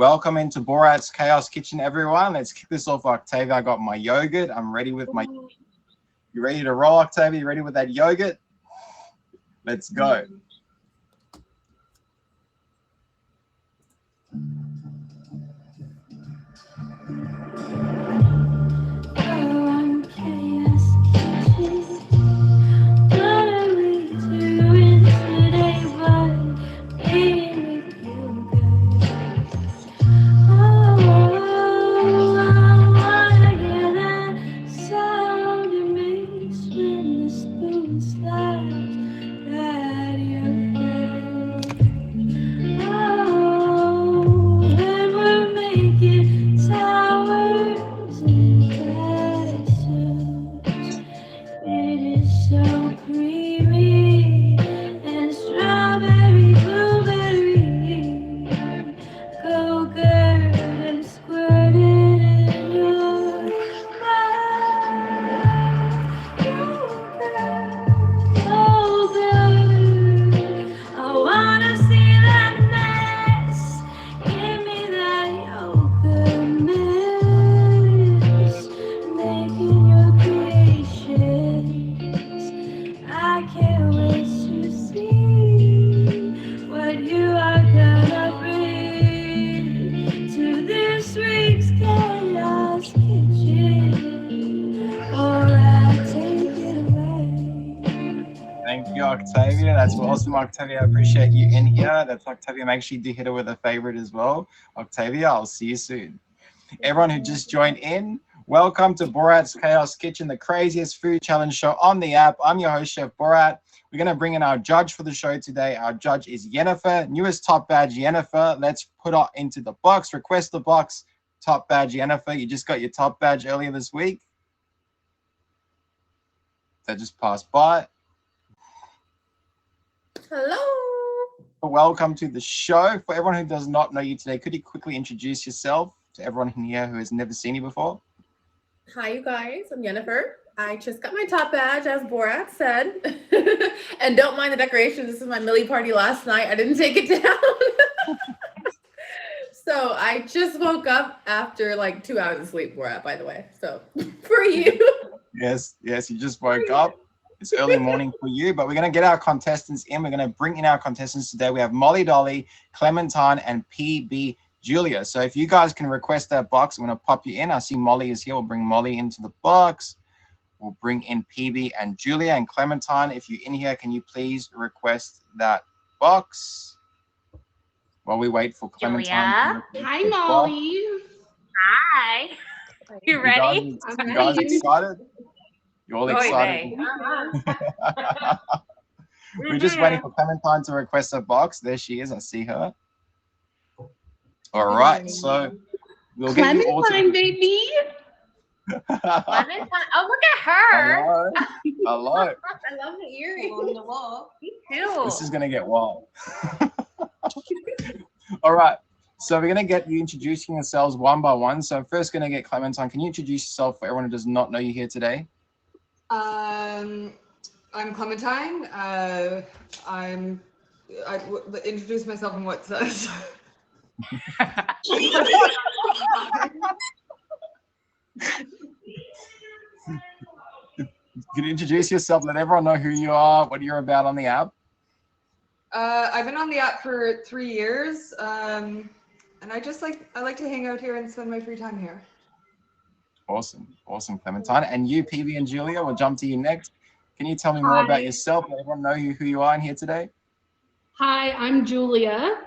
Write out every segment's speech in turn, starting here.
Welcome into Borat's Chaos Kitchen, everyone. Let's kick this off, Octavia. I got my yogurt. I'm ready with my... You ready to roll, Octavia? You ready with that yogurt? Let's go. Octavia, that's awesome, Octavia. I appreciate you in here. That's Octavia. Make sure you do hit her with a favorite as well. Octavia, I'll see you soon. Everyone who just joined in, welcome to Borat's Chaos Kitchen, the craziest food challenge show on the app. I'm your host, Chef Borat. We're going to bring in our judge for the show today. Our judge is Yennifer, newest top badge, Yennifer. Let's put her into the box. Request the box, top badge, Yennifer. You just got your top badge earlier this week. That just passed by. Hello. Welcome to the show. For everyone who does not know you today, could you quickly introduce yourself to everyone in here who has never seen you before? Hi, you guys. I'm Yennifer. I just got my top badge, as Borat said. And don't mind the decorations. This is my Millie party last night. I didn't take it down. So I just woke up after like 2 hours of sleep, Borat, by the way. So for you. Yes, you just woke up. It's early morning for you, but we're going to get our contestants in. We're going to bring in our contestants today. We have Molly Dolly, Clementine, and PB Julia. So if you guys can request that box, I'm going to pop you in. I see Molly is here. We'll bring Molly into the box. We'll bring in PB and Julia and Clementine. If you're in here, can you please request that box while we wait for Clementine? Julia. Hi, Molly. Hi. You ready? You guys excited? You're all excited. We're just waiting for Clementine to request a box. There she is. I see her. All right. So we'll get you all Clementine, baby. Clementine. Oh, look at her. Hello. I love the earrings on the wall. Me too. This is going to get wild. All right. So we're going to get you introducing yourselves one by one. So I'm first going to get Clementine. Can you introduce yourself for everyone who does not know you here today? I'm Clementine. Introduce myself in what sense? Can you introduce yourself? Let everyone know who you are, what you're about on the app. I've been on the app for 3 years, and I like to hang out here and spend my free time here. Awesome, Clementine. And you, PB and Julia, we'll jump to you next. Can you tell me more about yourself? Let everyone know who you are in here today. Hi, I'm Julia.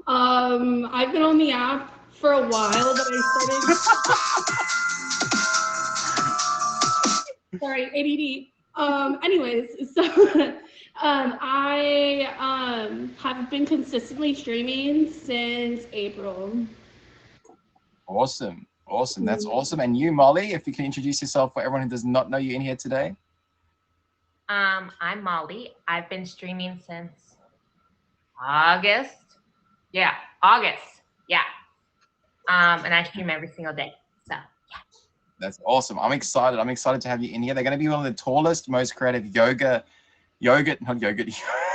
I've been on the app for a while, but I started. Sorry, ADD. Anyways, so I have been consistently streaming since April. Awesome. That's awesome. And you, Molly, if you can introduce yourself for everyone who does not know you in here today. I'm Molly. I've been streaming since August. Yeah. And I stream every single day. So yeah. That's awesome. I'm excited to have you in here. They're going to be one of the tallest, most creative yoga yogurt, not yogurt,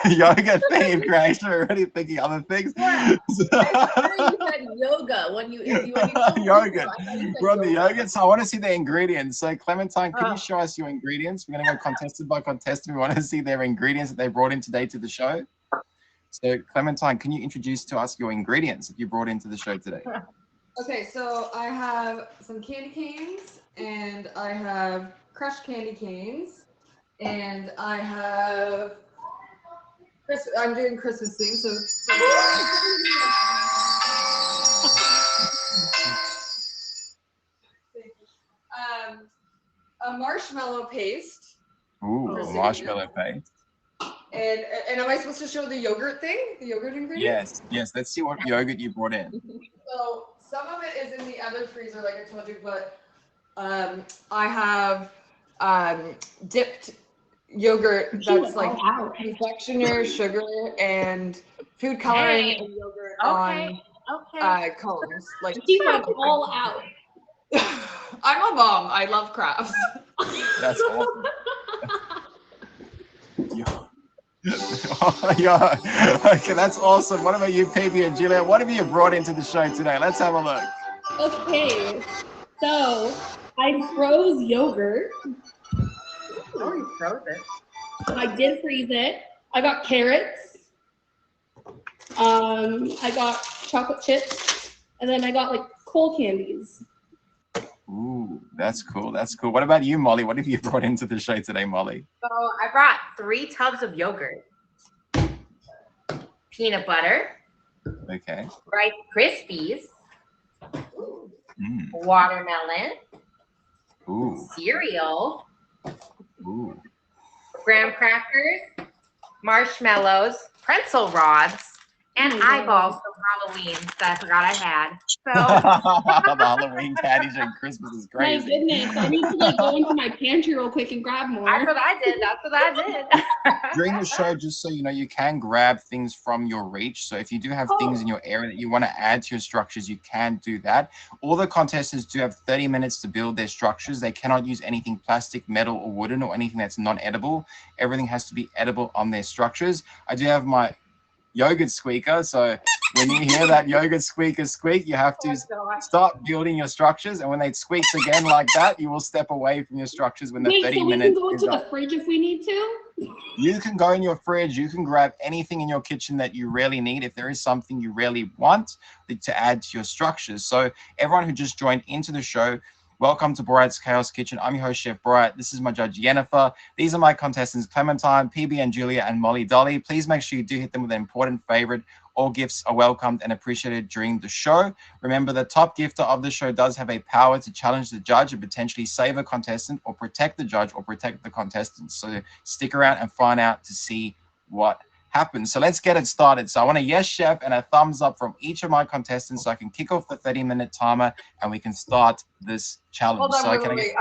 yogurt theme creation. We're already thinking other things. I thought you said yoga when you Yogurt. I thought you said We're on the yoga. yogurt, so I want to see the ingredients. So Clementine, can you show us your ingredients? We're going to go contestant by contestant. We want to see their ingredients that they brought in today to the show. So Clementine, can you introduce to us your ingredients that you brought into the show today? Okay, so I have some candy canes, and I have crushed candy canes, and I have I'm doing Christmas things, so a marshmallow paste. Ooh, marshmallow paste. And am I supposed to show the yogurt thing? The yogurt ingredients? Yes. Let's see what yogurt you brought in. So some of it is in the other freezer, like I told you, but I have dipped yogurt that's like confectioner, sugar, and food coloring and yogurt on cones. Like She went all out. I'm a mom. I love crafts. That's awesome. Yeah. Okay, that's awesome. What about you, PB and Julia? What have you brought into the show today? Let's have a look. Okay, so I froze yogurt. Oh, you froze it. I did freeze it. I got carrots. I got chocolate chips, and then I got like coal candies. Ooh, that's cool. That's cool. What about you, Molly? What have you brought into the show today, Molly? So I brought 3 tubs of yogurt, peanut butter, Okay. Rice Krispies, Mm. watermelon, Ooh. cereal, Ooh. graham crackers, marshmallows, pretzel rods, and Oh my God. eyeballs from Halloween that I forgot I had. So The Halloween candies and Christmas is My crazy. goodness, I need to like go into my pantry real quick and grab more. that's what I did. That's what I did. During the show, just so you know, you can grab things from your reach. So if you do have things in your area that you want to add to your structures, you can do that. All the contestants do have 30 minutes to build their structures. They cannot use anything plastic, metal, or wooden, or anything that's non-edible. Everything has to be edible on their structures. I do have my yogurt squeaker. So when you hear that yogurt squeaker squeak, you have to start building your structures. And when it squeaks again like that, you will step away from your structures when the Wait, 30 so we can minutes go is into up. the fridge if we need to? You can go in your fridge. You can grab anything in your kitchen that you really need. If there is something you really want to add to your structures. So everyone who just joined into the show, welcome to Borat's Chaos Kitchen. I'm your host, Chef Borat. This is my judge, Yennifer. These are my contestants, Clementine, PB and Julia, and Molly Dolly. Please make sure you do hit them with an important favorite. All gifts are welcomed and appreciated during the show. Remember, the top gifter of the show does have a power to challenge the judge and potentially save a contestant or protect the judge or protect the contestants. So stick around and find out to see what happens. So let's get it started. So I want a yes, chef, and a thumbs up from each of my contestants so I can kick off the 30-minute timer and we can start this challenge. Hold on, So wait.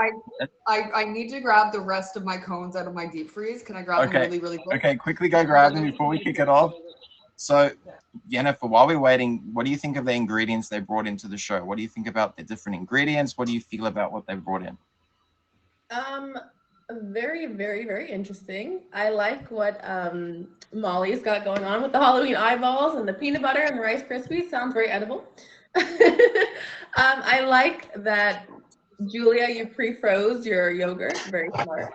I need to grab the rest of my cones out of my deep freeze. Can I grab them really, really quick? Okay, quickly go grab them before we kick it off. So, Yennifer, while we're waiting, what do you think of the ingredients they brought into the show? What do you think about the different ingredients? What do you feel about what they brought in? Very, very, very interesting. I like what Molly's got going on with the Halloween eyeballs and the peanut butter and the Rice Krispies. Sounds very edible. I like that, Julia, you pre-froze your yogurt. Very smart.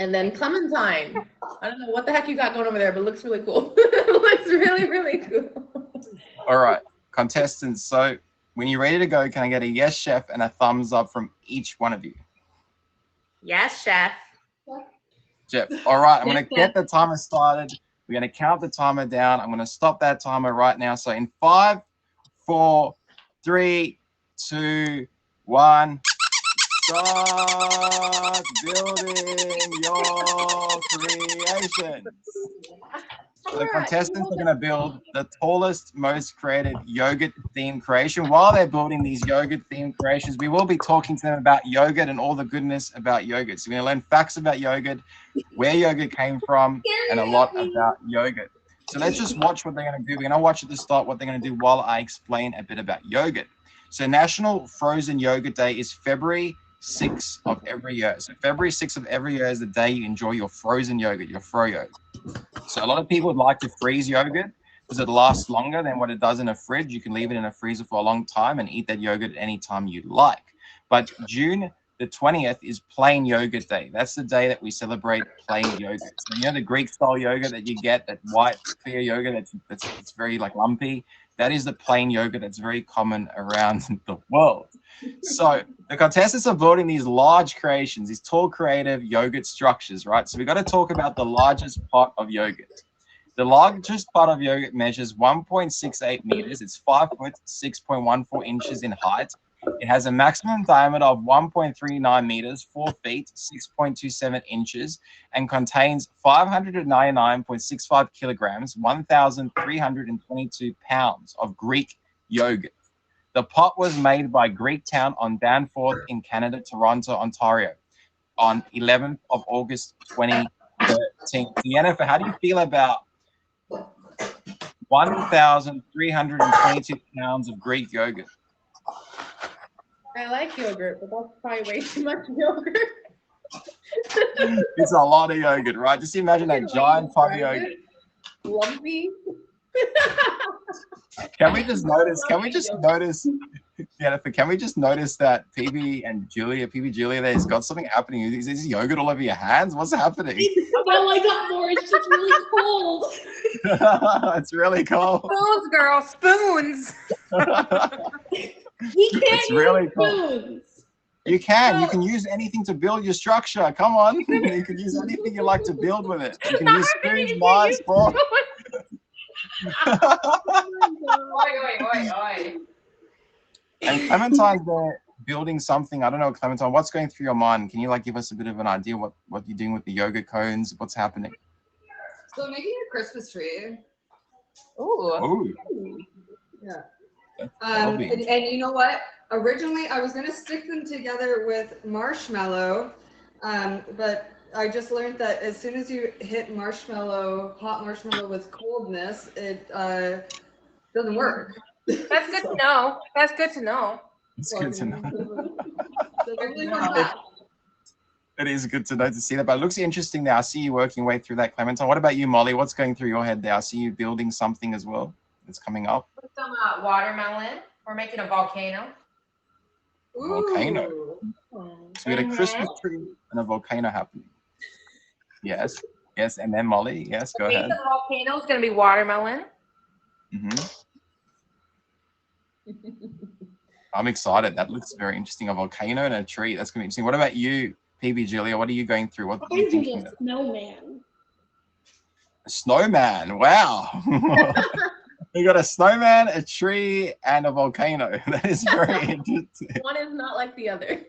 And then Clementine, I don't know what the heck you got going over there, but it looks really cool. It looks really, really cool. All right, contestants. So when you're ready to go, can I get a yes, chef, and a thumbs up from each one of you? Yes, chef. Jeff. All right, I'm Yes, going to get the timer started. We're going to count the timer down. I'm going to stop that timer right now. So in 5, 4, 3, 2, 1. Start building your creations. The contestants are going to build the tallest, most creative yogurt-themed creation. While they're building these yogurt-themed creations, we will be talking to them about yogurt and all the goodness about yogurt. So we're going to learn facts about yogurt, where yogurt came from, and a lot about yogurt. So let's just watch what they're going to do. We're going to watch at the start what they're going to do while I explain a bit about yogurt. So National Frozen Yogurt Day is February 6th of every year. So February 6th of every year is the day you enjoy your frozen yogurt, your froyo. So a lot of people would like to freeze yogurt because it lasts longer than what it does in a fridge. You can leave it in a freezer for a long time and eat that yogurt anytime you like. But June the 20th is plain yogurt day. That's the day that we celebrate plain yogurt. So you know the Greek style yogurt that you get, that white clear yogurt that's very like lumpy. That is the plain yogurt that's very common around the world. So the contestants are building these large creations, these tall creative yogurt structures, right? So we got to talk about the largest pot of yogurt. The largest pot of yogurt measures 1.68 meters. It's 5 foot, 6.14 inches in height. It has a maximum diameter of 1.39 meters, 4 feet, 6.27 inches, and contains 599.65 kilograms, 1,322 pounds of Greek yogurt. The pot was made by Greektown on Danforth in Canada, Toronto, Ontario, on 11th of August 2013. Yennifer, how do you feel about 1,322 pounds of Greek yogurt? I like yogurt, but that's probably way too much yogurt. It's a lot of yogurt, right? Just imagine that giant pot of yogurt. Lumpy. Can we just notice, Jennifer, can we just notice that PB Julia there's got something happening. Is this yogurt all over your hands? What's happening? No, I got more. It's just really cold. It's really cold. Spoons, girl, spoons. We can't It's really use cold. spoons. You can use anything to build your structure. Come on. You can use anything you like to build with it. You can use spoons, knives, forks. And Clementine's there building something. I don't know, Clementine, what's going through your mind? Can you like give us a bit of an idea what you're doing with the yogurt cones? What's happening? So making a Christmas tree. Ooh. Yeah. That'll be And you know what? Originally, I was gonna stick them together with marshmallow, but I just learned that as soon as you hit hot marshmallow with coldness, it doesn't work. That's good to know. That's good to know. It's good to know. So they're really fun fact. It is good to know to see that, but it looks interesting there. I see you working your way through that, Clementine. What about you, Molly? What's going through your head there? I see you building something as well that's coming up. Put some watermelon. We're making a volcano. Volcano. Ooh. So we had a Christmas tree and a volcano happening. Yes, and then Molly, yes, go the base ahead. of the volcano is going to be watermelon. I'm excited. That looks very interesting. A volcano and a tree. That's going to be interesting. What about you, PB Julia? What are you going through? What are you I'm thinking? a snowman. A snowman. Wow. We got a snowman, a tree, and a volcano. That is very interesting. One is not like the other.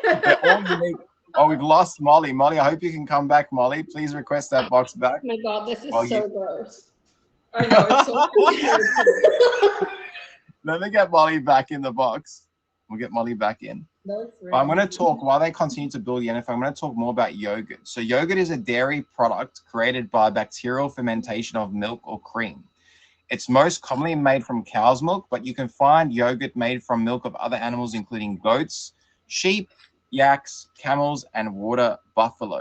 They're all unique. Oh, we've lost Molly. Molly, I hope you can come back, Molly. Please request that box back. Oh my God, this is Oh, so gross. I know, it's so Let me get Molly back in the box. We'll get Molly back in. That's I'm going to talk, while they continue to build Yennifer, I'm going to talk more about yogurt. So yogurt is a dairy product created by bacterial fermentation of milk or cream. It's most commonly made from cow's milk, but you can find yogurt made from milk of other animals, including goats, sheep, yaks, camels, and water buffalo.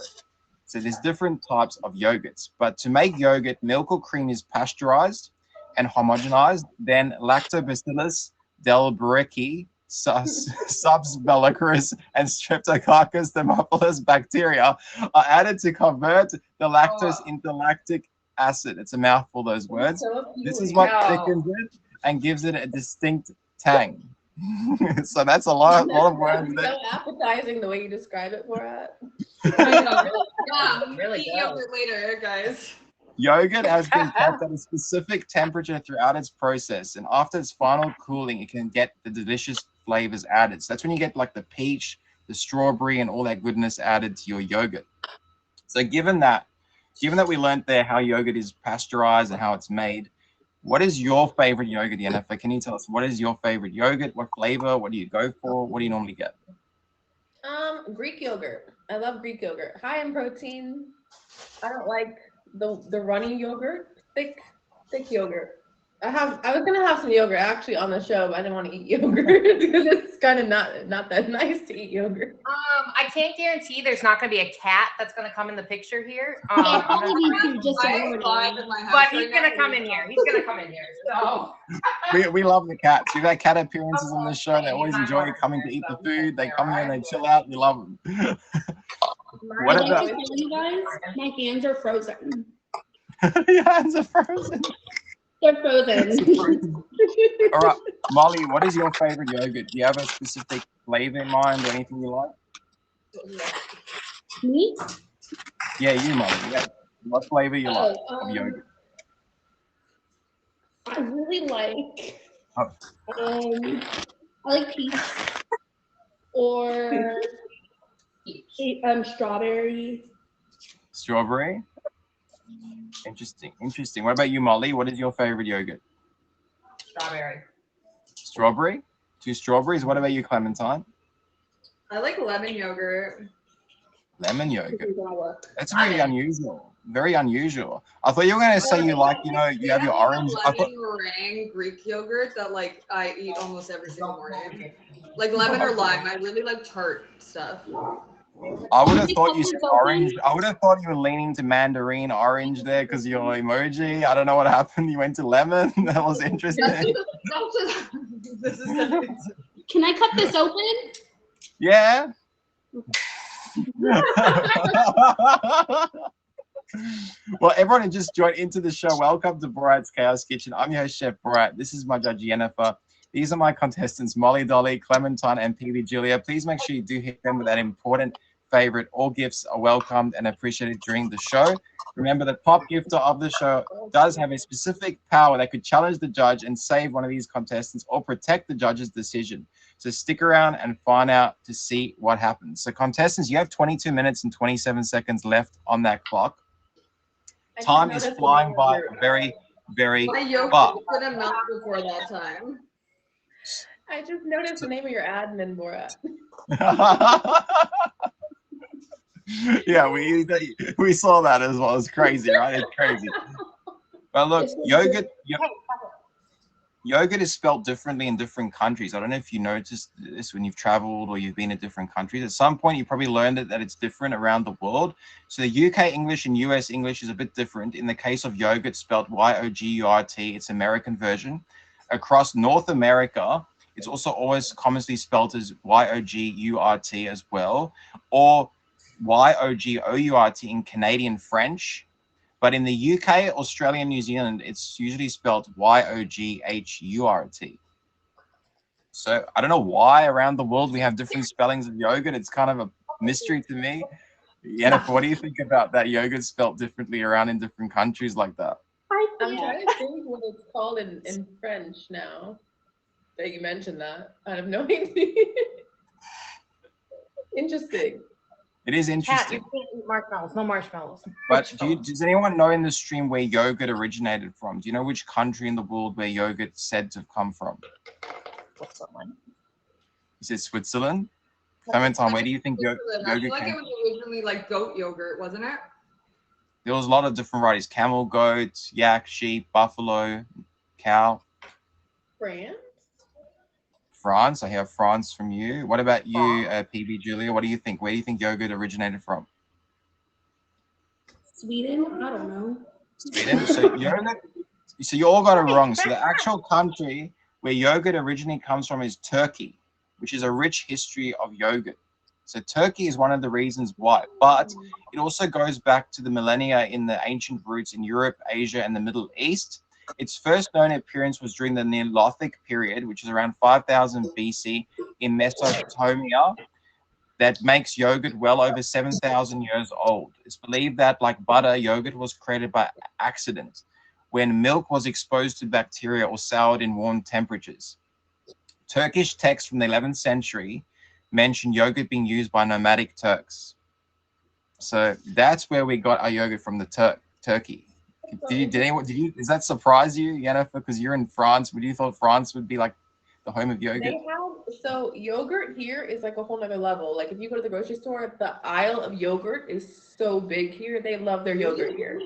So there's different types of yogurts. But to make yogurt, milk or cream is pasteurized and homogenized. Then Lactobacillus delbrueckii, Subsbellicus, and Streptococcus thermophilus bacteria are added to convert the lactose into lactic acid. It's a mouthful, those words. This is what thickens it and gives it a distinct tang. So that's a lot of words there. So appetizing the way you describe it, Borat. I know. Yeah, Really eat good. yogurt later, guys. Yogurt has been kept at a specific temperature throughout its process, and after its final cooling, it can get the delicious flavors added. So that's when you get like the peach, the strawberry, and all that goodness added to your yogurt. So given that we learned there how yogurt is pasteurized and how it's made, what is your favorite yogurt, Yennifer? Can you tell us what is your favorite yogurt? What flavor? What do you go for? What do you normally get? Greek yogurt. I love Greek yogurt. High in protein. I don't like the runny yogurt. Thick yogurt. I was gonna have some yogurt actually on the show, but I didn't want to eat yogurt because it's kind of not that nice to eat yogurt. I can't guarantee there's not going to be a cat that's going to come in the picture here. Yeah, probably need to just I ignore have it. in my house But he's right going now. to come in here. He's going to come in here. So We love the cats. We've had cat appearances on the show. They always enjoy coming to eat the food. They come here and they chill out. We love them. What I'd like about to tell you guys, my hands are frozen. your hands are frozen? They're frozen. All right, Molly, what is your favorite yogurt? Do you have a specific flavor in mind or anything you like? Me? Yeah, you, Molly. Yeah. What flavor you like of Oh, yogurt? I really like. Oh. I like peach or strawberry. Strawberry? Interesting. What about you, Molly? What is your favorite yogurt? strawberry. Strawberry? 2 strawberries. What about you, Clementine? I like lemon yogurt. Lemon This yogurt. is gonna work. That's very unusual. Very unusual. I thought you were going to say you like, you have your orange. I thought, Lemon meringue Greek yogurt that like I eat almost every single morning. Like lemon or lime. I really like tart stuff. I would have thought you said orange. I would have thought you were leaning to mandarin orange there because your emoji. I don't know what happened. You went to lemon. That was interesting. This is Can I cut this open? Yeah. Well, everyone who just joined into the show, welcome to Borat's Chaos Kitchen. I'm your host, Chef Borat. This is my judge, Yennifer. These are my contestants, Molly, Dolly, Clementine, and PB Julia. Please make sure you do hit them with that important favorite. All gifts are welcomed and appreciated during the show. Remember, the top gifter of the show does have a specific power that could challenge the judge and save one of these contestants or protect the judge's decision. So stick around and find out to see what happens. So contestants, you have 22 minutes and 27 seconds left on that clock. Time is flying by very, very my yogurt fast. couldn't melt before that time. I just noticed the name of your admin, Borat. Yeah, we saw that as well. It's crazy, right? It's crazy. But look, yogurt is spelled differently in different countries. I don't know if you noticed this when you've traveled or you've been in different countries. At some point, you probably learned that it's different around the world. So the UK English and US English is a bit different. In the case of yogurt, spelled Y-O-G-U-R-T, it's American version. Across North America, it's also always commonly spelled as Y-O-G-U-R-T as well, or Y-O-G-O-U-R-T in Canadian French. But in the UK, Australia, and New Zealand, it's usually spelled Y-O-G-H-U-R-T. So I don't know why around the world we have different spellings of yogurt. It's kind of a mystery to me. Yennifer, what do you think about that yogurt spelled differently around in different countries like that? I'm trying to think what it's called in French now that you mentioned that. I have no idea. Interesting. It is Cat, interesting. you can't eat marshmallows. No marshmallows. But does anyone know in the stream where yogurt originated from? Do you know which country in the world where yogurt's said to have come from? Switzerland. Is it Switzerland? Clementine, where do you think yogurt I feel like came it was originally like goat yogurt, wasn't it? There was a lot of different varieties: camel, goat, yak, sheep, buffalo, cow. France. I hear France from you. What about you, PB Julia? What do you think? Where do you think yogurt originated from? Sweden? I don't know. Sweden. So you all got it wrong. So the actual country where yogurt originally comes from is Turkey, which is a rich history of yogurt. So Turkey is one of the reasons why, but it also goes back to the millennia in the ancient roots in Europe, Asia, and the Middle East. Its first known appearance was during the Neolithic period, which is around 5000 BC in Mesopotamia. That makes yogurt well over 7,000 years old. It's believed that, like butter, yogurt was created by accident when milk was exposed to bacteria or soured in warm temperatures. Turkish texts from the 11th century mention yogurt being used by nomadic Turks. So that's where we got our yogurt from, the Turkey. Does that surprise you, Yennifer? Because you're in France. Would you thought France would be like the home of yogurt? So yogurt here is like a whole nother level. Like if you go to the grocery store, the aisle of yogurt is so big here. They love their yogurt here.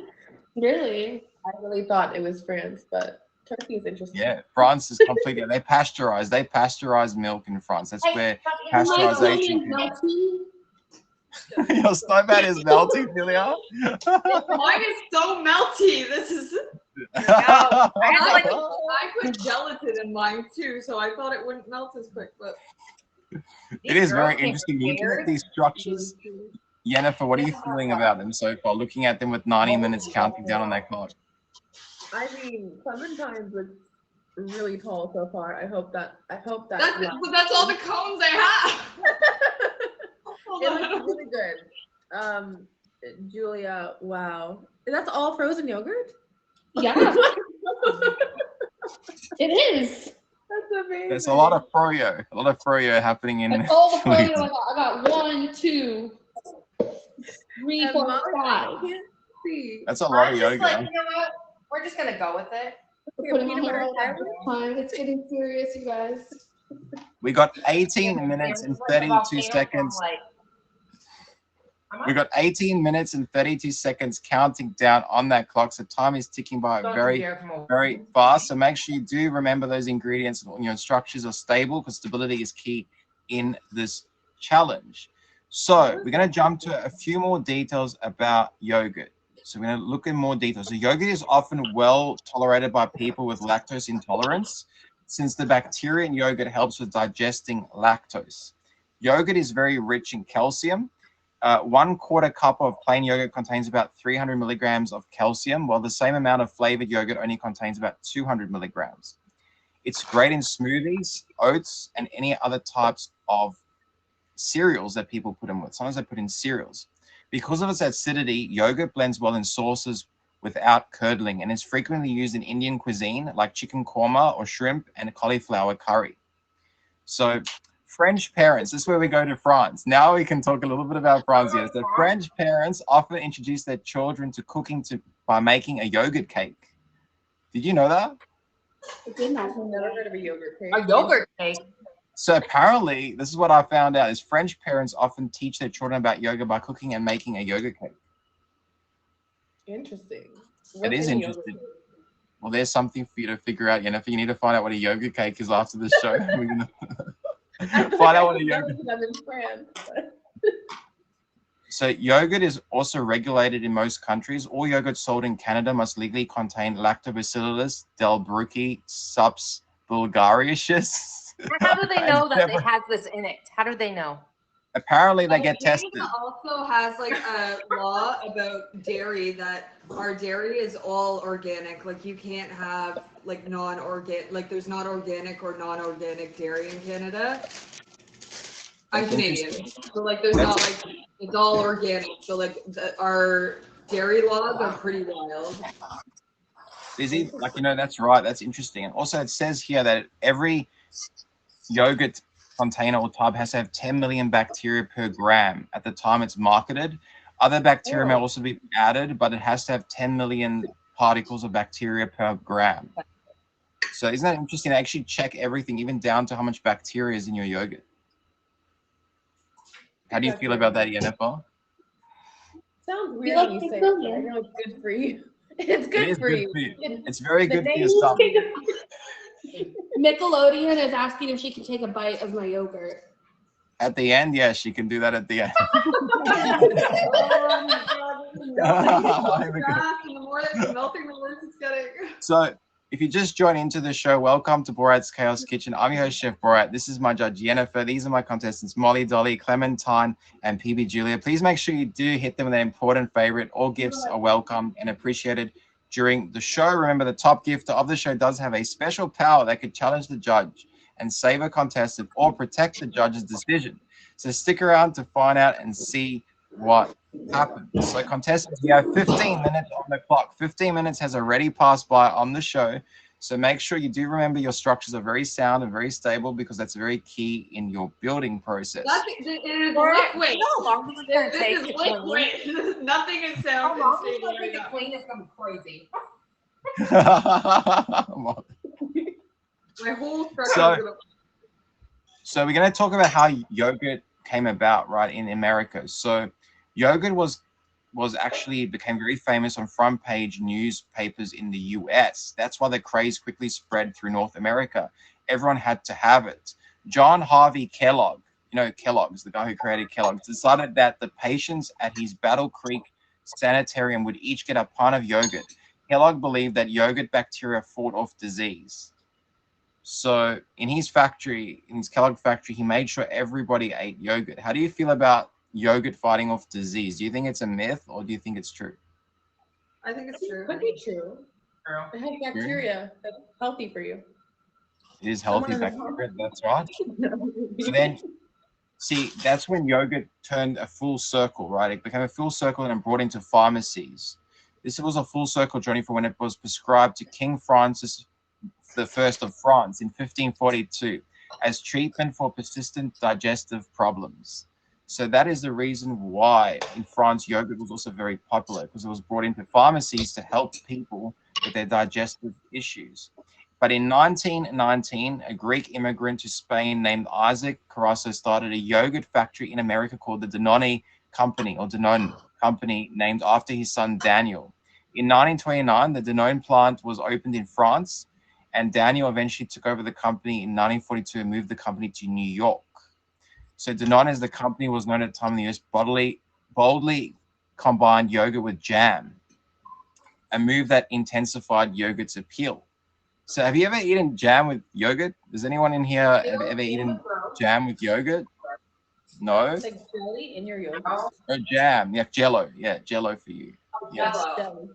Really? I really thought it was France, but Turkey is interesting. Yeah, France is completely. They pasteurize milk in France. That's where My stomach pasteurization. is melting. Your stomach is melting, Julia. Mine is so melty. This is. I had like I put gelatin in mine too, so I thought it wouldn't melt as quick, but. It is very interesting. Looking at these structures. Yennifer, what are you feeling about them so far? Looking at them with 90 minutes counting down on that clock. I mean, Clementine looks really tall so far. I hope that. That's all the cones I have. It looks really good. Julia, wow. That's all frozen yogurt? Yeah. It is. That's amazing. There's a lot of froyo happening in. That's all the froyo I got. I got 1, 2, 3, 4, 5. That's a lot of just yogurt. like, you know what? We're just gonna go with it. Putting my hair all over the time. It's getting serious, you guys. We got 18 minutes and 32 seconds. We got 18 minutes and 32 seconds counting down on that clock. So time is ticking by very, very fast. So make sure you do remember those ingredients. Your structures are stable because stability is key in this challenge. So we're going to jump to a few more details about yogurt. So we're going to look in more detail. So yogurt is often well tolerated by people with lactose intolerance, since the bacteria in yogurt helps with digesting lactose. Yogurt is very rich in calcium. 1/4 cup of plain yogurt contains about 300 milligrams of calcium, while the same amount of flavored yogurt only contains about 200 milligrams. It's great in smoothies, oats, and any other types of cereals that people put in with. Sometimes they put in cereals. Because of its acidity, yogurt blends well in sauces without curdling and is frequently used in Indian cuisine like chicken korma or shrimp and cauliflower curry. So French parents, this is where we go to France. Now we can talk a little bit about France here. So French parents often introduce their children to cooking by making a yogurt cake. Did you know that? I've never heard of a yogurt cake. A yogurt cake. So apparently, this is what I found out, is French parents often teach their children about yoga by cooking and making a yogurt cake. Interesting. It is interesting. Well, there's something for you to figure out, Yennifer. You need to find out what a yogurt cake is after this show. We're going to find out what a yogurt cake is. I'm in France. So yogurt is also regulated in most countries. All yogurt sold in Canada must legally contain Lactobacillus delbrueckii subs bulgaricus. How do they know that it has this in it? How do they know? Apparently they get tested. Canada also has like a law about dairy that our dairy is all organic. Like you can't have like non-organic, like there's not organic or non-organic dairy in Canada. I'm Canadian, so like there's not like, it's all organic. So like our dairy laws are pretty wild. Busy, like, that's right. That's interesting. And also it says here that every yogurt container or tub has to have 10 million bacteria per gram at the time it's marketed. Other bacteria may also be added, but it has to have 10 million particles of bacteria per gram. So isn't that interesting? They actually check everything, even down to how much bacteria is in your yogurt. How do you feel about that, Yennifer? Sounds weird when you say it. I know it's good for you. It's good for you. It's very good for your stomach. Nickelodeon is asking if she can take a bite of my yogurt. At the end, yes, she can do that at the end. So, if you just joined into the show, welcome to Borat's Chaos Kitchen. I'm your host, Chef Borat. This is my judge, Yennifer. These are my contestants, Molly, Dolly, Clementine, and PB Julia. Please make sure you do hit them with an important favorite. All gifts are welcome and appreciated during the show. Remember, the top gifter of the show does have a special power that could challenge the judge and save a contestant or protect the judge's decision. So stick around to find out and see what happens. So contestants, we have 15 minutes on the clock. 15 minutes has already passed by on the show. So make sure you do remember your structures are very sound and very stable, because that's very key in your building process. It is liquid. How long is it going to take This is to clean? liquid. Nothing is sound. How long is it going to take to clean? It's going to be crazy. My whole structure. So we're going to talk about how yogurt came about, right, in America. So yogurt was was actually became very famous on front page newspapers in the US. That's why the craze quickly spread through North America. Everyone had to have it. John Harvey Kellogg, you know, Kellogg's, the guy who created Kellogg's, decided that the patients at his Battle Creek sanitarium would each get a pint of yogurt. Kellogg believed that yogurt bacteria fought off disease. So in his factory, in his Kellogg factory, he made sure everybody ate yogurt. How do you feel about yogurt fighting off disease? Do you think it's a myth or do you think it's true? I think it's true. Could be true. It has bacteria that's healthy for you. It is healthy bacteria, that's right. So then, see, that's when yogurt turned a full circle, right? It became a full circle and brought into pharmacies. This was a full circle journey for when it was prescribed to King Francis I of France in 1542 as treatment for persistent digestive problems. So that is the reason why in France yogurt was also very popular, because it was brought into pharmacies to help people with their digestive issues. But in 1919, a Greek immigrant to Spain named Isaac Carasso started a yogurt factory in America called the Danone Company, or Danone Company, named after his son Daniel. In 1929, the Danone plant was opened in France, and Daniel eventually took over the company in 1942 and moved the company to New York. So Danone, as the company was known at the time in the US, boldly combined yogurt with jam, a move that intensified yogurt's appeal. So have you ever eaten jam with yogurt? Does anyone in here have ever eaten jam with yogurt? No? It's like jelly in your yogurt. Oh, jam. Yeah, Jello. Yeah, Jello for you. Yes. Jelly.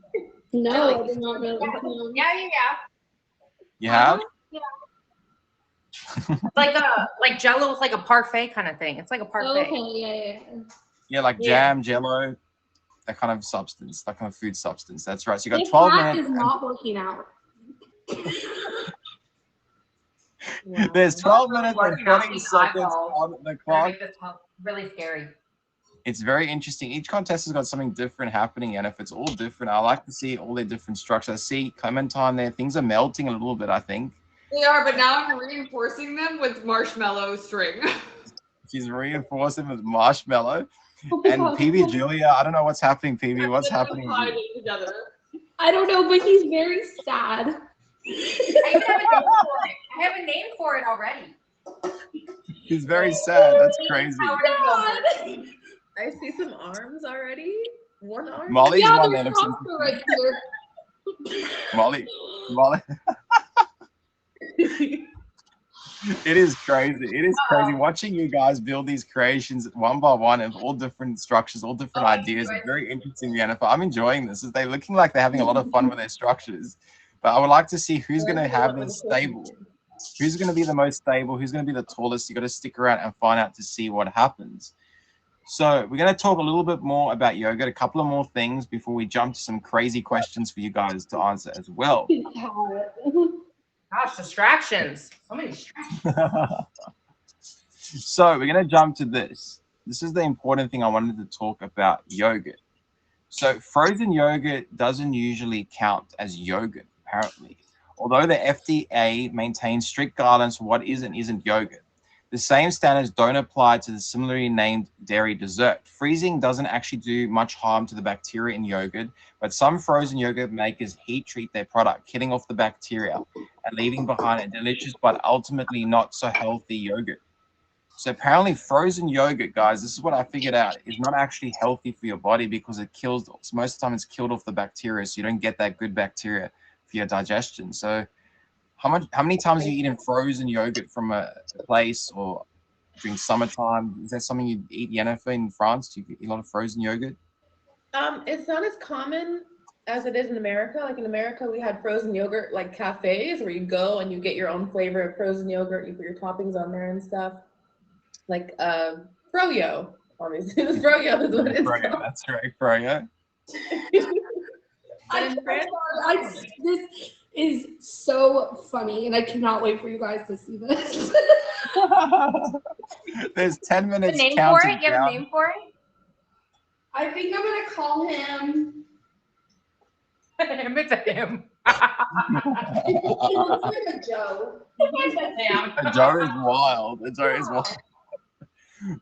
No, I did not know. No. Yeah. You have? Yeah. like Jello is like a parfait kind of thing. It's like a parfait. Okay, yeah. Yeah, like Yeah. jam, Jello, that kind of substance, that kind of food substance. That's right. So you got This 12 app minutes. is not working out. Wow. There's 12 minutes and Working out 20 these seconds eyeballs. on the Gonna clock. make this really scary. It's very interesting. Each contest has got something different happening, and if it's all different, I like to see all their different structures. I see Clementine there. Things are melting a little bit, I think. They are, but now I'm reinforcing them with marshmallow string. She's reinforcing with marshmallow. Oh my And God. PB Julia, I don't know what's happening, PB. What's happening? Tied it together. I don't know, but he's very sad. I even have a name for it. I have a name for it already. He's very sad. That's crazy. I see some arms already. One arm. Molly's Yeah, one that there's looks Oscar right here. Molly. It is crazy. It is crazy watching you guys build these creations one by one of all different structures, all different ideas. It's very interesting, Yennifer. I'm enjoying this. They're looking like they're having a lot of fun with their structures. But I would like to see who's going to have this stable. Who's going to be the most stable? Who's going to be the tallest? You got to stick around and find out to see what happens. So we're going to talk a little bit more about yogurt, a couple of more things before we jump to some crazy questions for you guys to answer as well. Gosh, distractions. So many distractions. So we're going to jump to this. This is the important thing I wanted to talk about yogurt. So frozen yogurt doesn't usually count as yogurt, apparently. Although the FDA maintains strict guidelines for what is and isn't yogurt, the same standards don't apply to the similarly named dairy dessert. Freezing doesn't actually do much harm to the bacteria in yogurt, but some frozen yogurt makers heat treat their product, killing off the bacteria and leaving behind a delicious but ultimately not so healthy yogurt. So apparently frozen yogurt, guys, this is what I figured out, is not actually healthy for your body because it kills, most of the time it's killed off the bacteria, so you don't get that good bacteria for your digestion. So how many times have you eaten frozen yogurt from a place or during summertime? Is that something you eat, Yennifer, in France? Do you eat a lot of frozen yogurt? It's not as common as it is in America. Like in America, we had frozen yogurt like cafes where you go and you get your own flavor of frozen yogurt. You put your toppings on there and stuff. Like froyo, obviously. Froyo is what it's Froyo, called. that's right, froyo. This is so funny, and I cannot wait for you guys to see this. There's 10 minutes Name for counting it? You have a down. name for it? I think I'm gonna call him. It's a him. It looks like a Joe. A Joe is wild. A Joe is wild.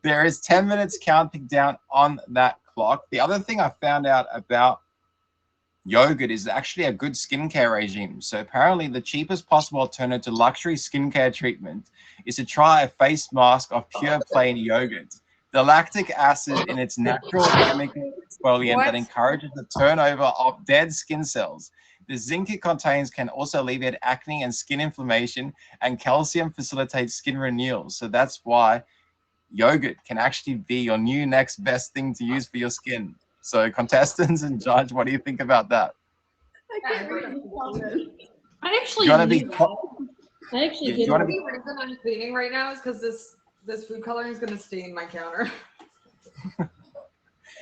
There is 10 minutes counting down on that clock. The other thing I found out about yogurt is actually a good skincare regime. So apparently the cheapest possible alternative to luxury skincare treatment is to try a face mask of pure plain yogurt. The lactic acid in its natural chemical exfoliant that encourages the turnover of dead skin cells. The zinc it contains can also alleviate acne and skin inflammation, and calcium facilitates skin renewal. So that's why yogurt can actually be your new next best thing to use for your skin. So contestants and judge, what do you think about that? I can't read the comments. I actually You want to be? use that. I actually You get wanna it. be- The only reason I'm cleaning right now is because this food coloring is gonna stain my counter.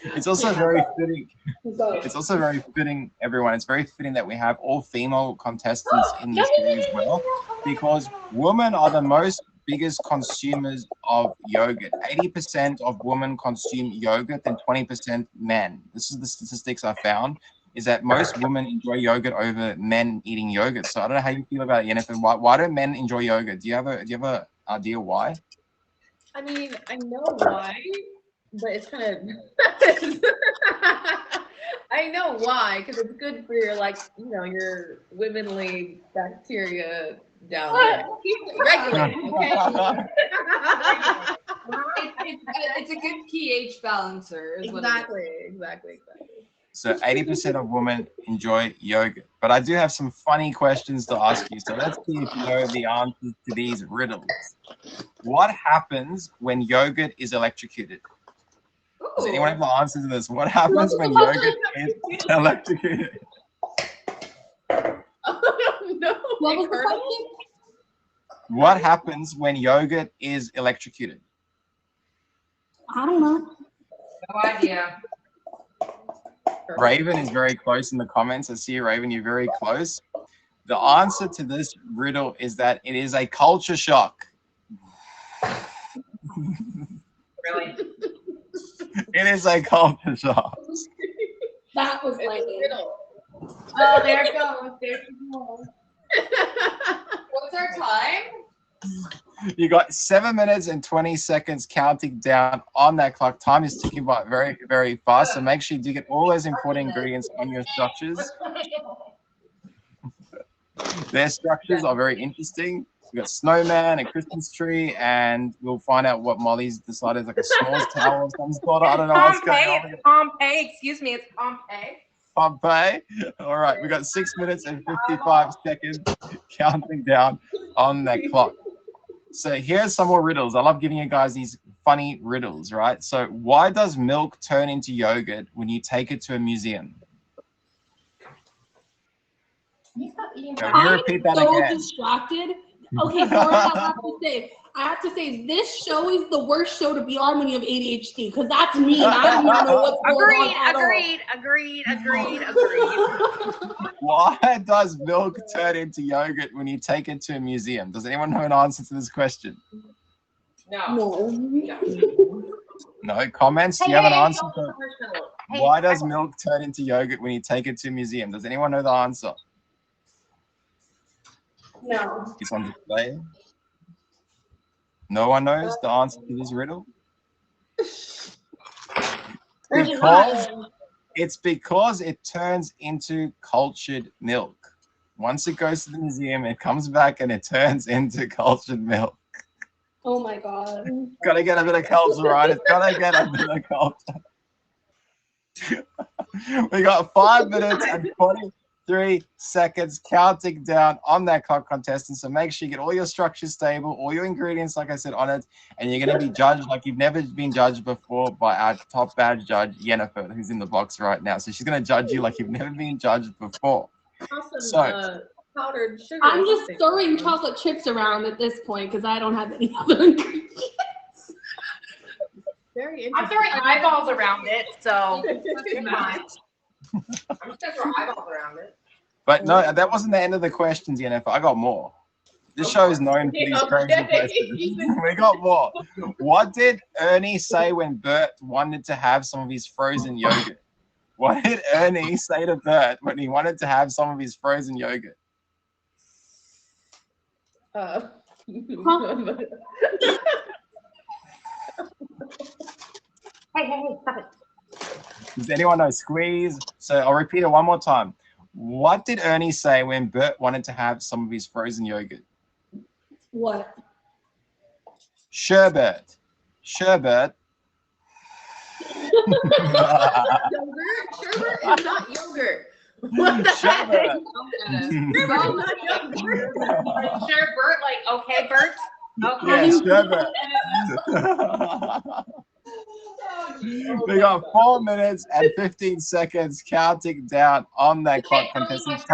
It's also very fitting. It's also very fitting, everyone. It's very fitting that we have all female contestants in this series as well, because women are the most biggest consumers of yogurt. 80% of women consume yogurt and 20% men. This is the statistics I found, is that most women enjoy yogurt over men eating yogurt. So I don't know how you feel about it, Yennifer. Why do men enjoy yogurt? Do you have a idea why? I mean, I know why, but it's kind of. I know why, because it's good for your, like, you know, your womanly bacteria down there. Regulated, okay? It's a good pH balancer. Is what it is. Exactly. So 80% of women enjoy yogurt. But I do have some funny questions to ask you. So let's see if you know the answers to these riddles. What happens when yogurt is electrocuted? Does anyone have the answer to this? What happens when yogurt is electrocuted? No. What was the question? What happens when yogurt is electrocuted? I don't know. No idea. Raven is very close in the comments. I see you, Raven. You're very close. The answer to this riddle is that it is a culture shock. Really? It is a culture shock. That was It's like a riddle. Oh, there it goes. There it goes. What's our time? You got 7 minutes and 20 seconds counting down on that clock. Time is ticking by very, very fast. So make sure you do get all those important ingredients on your structures. Their structures are very interesting. We got snowman, a Christmas tree, and we'll find out what Molly's decided is like a s'mores tower of some sort. I don't know what's going on. It's Pompeii. Excuse me, it's Pompeii. Pompeii. All right, we got 6 minutes and 55 seconds counting down on that clock. So here's some more riddles. I love giving you guys these funny riddles, right? So why does milk turn into yogurt when you take it to a museum? Can you repeat that so again? distracted. Okay, Dora, I have to say, this show is the worst show to be on when you have ADHD, because that's me, and I don't even know what's going on at all. Why does milk turn into yogurt when you take it to a museum? Does anyone know an answer to this question? No. No comments? Do you have an answer? Why does milk turn into yogurt when you take it to a museum? Does anyone know the answer? No. It's on display. No one knows the answer to this riddle? It's because it turns into cultured milk. Once it goes to the museum, it comes back and it turns into cultured milk. Oh my god. Gotta get a bit of culture, right? It's gotta get a bit of culture. We got 5 minutes and 23 seconds counting down on that clock, contestant. So make sure you get all your structures stable, all your ingredients, like I said, on it, and you're going to be judged like you've never been judged before by our top badge judge, Yennifer, who's in the box right now. So she's going to judge you like you've never been judged before. Awesome. Powdered sugar. I'm just throwing chocolate chips around at this point because I don't have any other ingredients. Very I'm interesting. throwing eyeballs around it, so I'm just gonna throw eyeballs around it. But no, that wasn't the end of the questions, Yennifer. I got more. This show is known for these crazy questions. We got more. What did Ernie say when Bert wanted to have some of his frozen yogurt? What did Ernie say to Bert when he wanted to have some of his frozen yogurt? Hey, stop it. Does anyone know? Squeeze. So I'll repeat it one more time. What did Ernie say when Bert wanted to have some of his frozen yogurt? What? Sherbet. Sherbet. Yogurt? Sherbet is not yogurt. What the Sherbet. heck? Sherbet is not yogurt. Sure, Bert, like, okay, Bert. Okay. Yeah, sherbet. We got 4 minutes and 15 seconds counting down on that clock, contestants.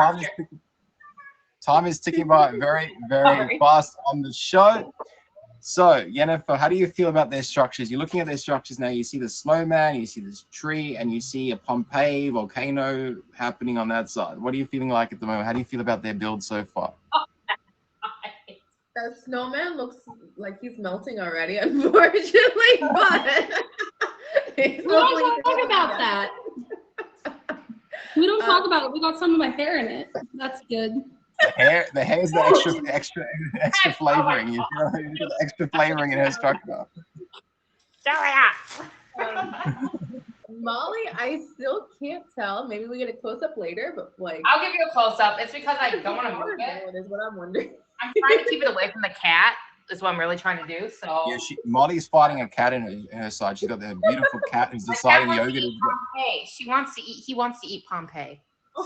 Time is ticking by very, very fast on the show. So, Yennifer, how do you feel about their structures? You're looking at their structures now. You see the snowman, you see this tree, and you see a Pompeii volcano happening on that side. What are you feeling like at the moment? How do you feel about their build so far? That snowman looks like he's melting already, unfortunately, but We don't talk about that. We don't talk about it. We got some of my hair in it. That's good. The hair's the extra flavoring. You feel like the extra flavoring in her structure. Molly, I still can't tell. Maybe we get a close up later, but like I'll give you a close up. It's because I don't want to move it. Is what I'm wondering. I'm trying to keep it away from the cat. Is what I'm really trying to do. So Yeah, Molly's fighting a cat in her side. She's got the beautiful cat who's deciding yogurt is good. Pompeii. She wants to eat. He wants to eat Pompeii. So.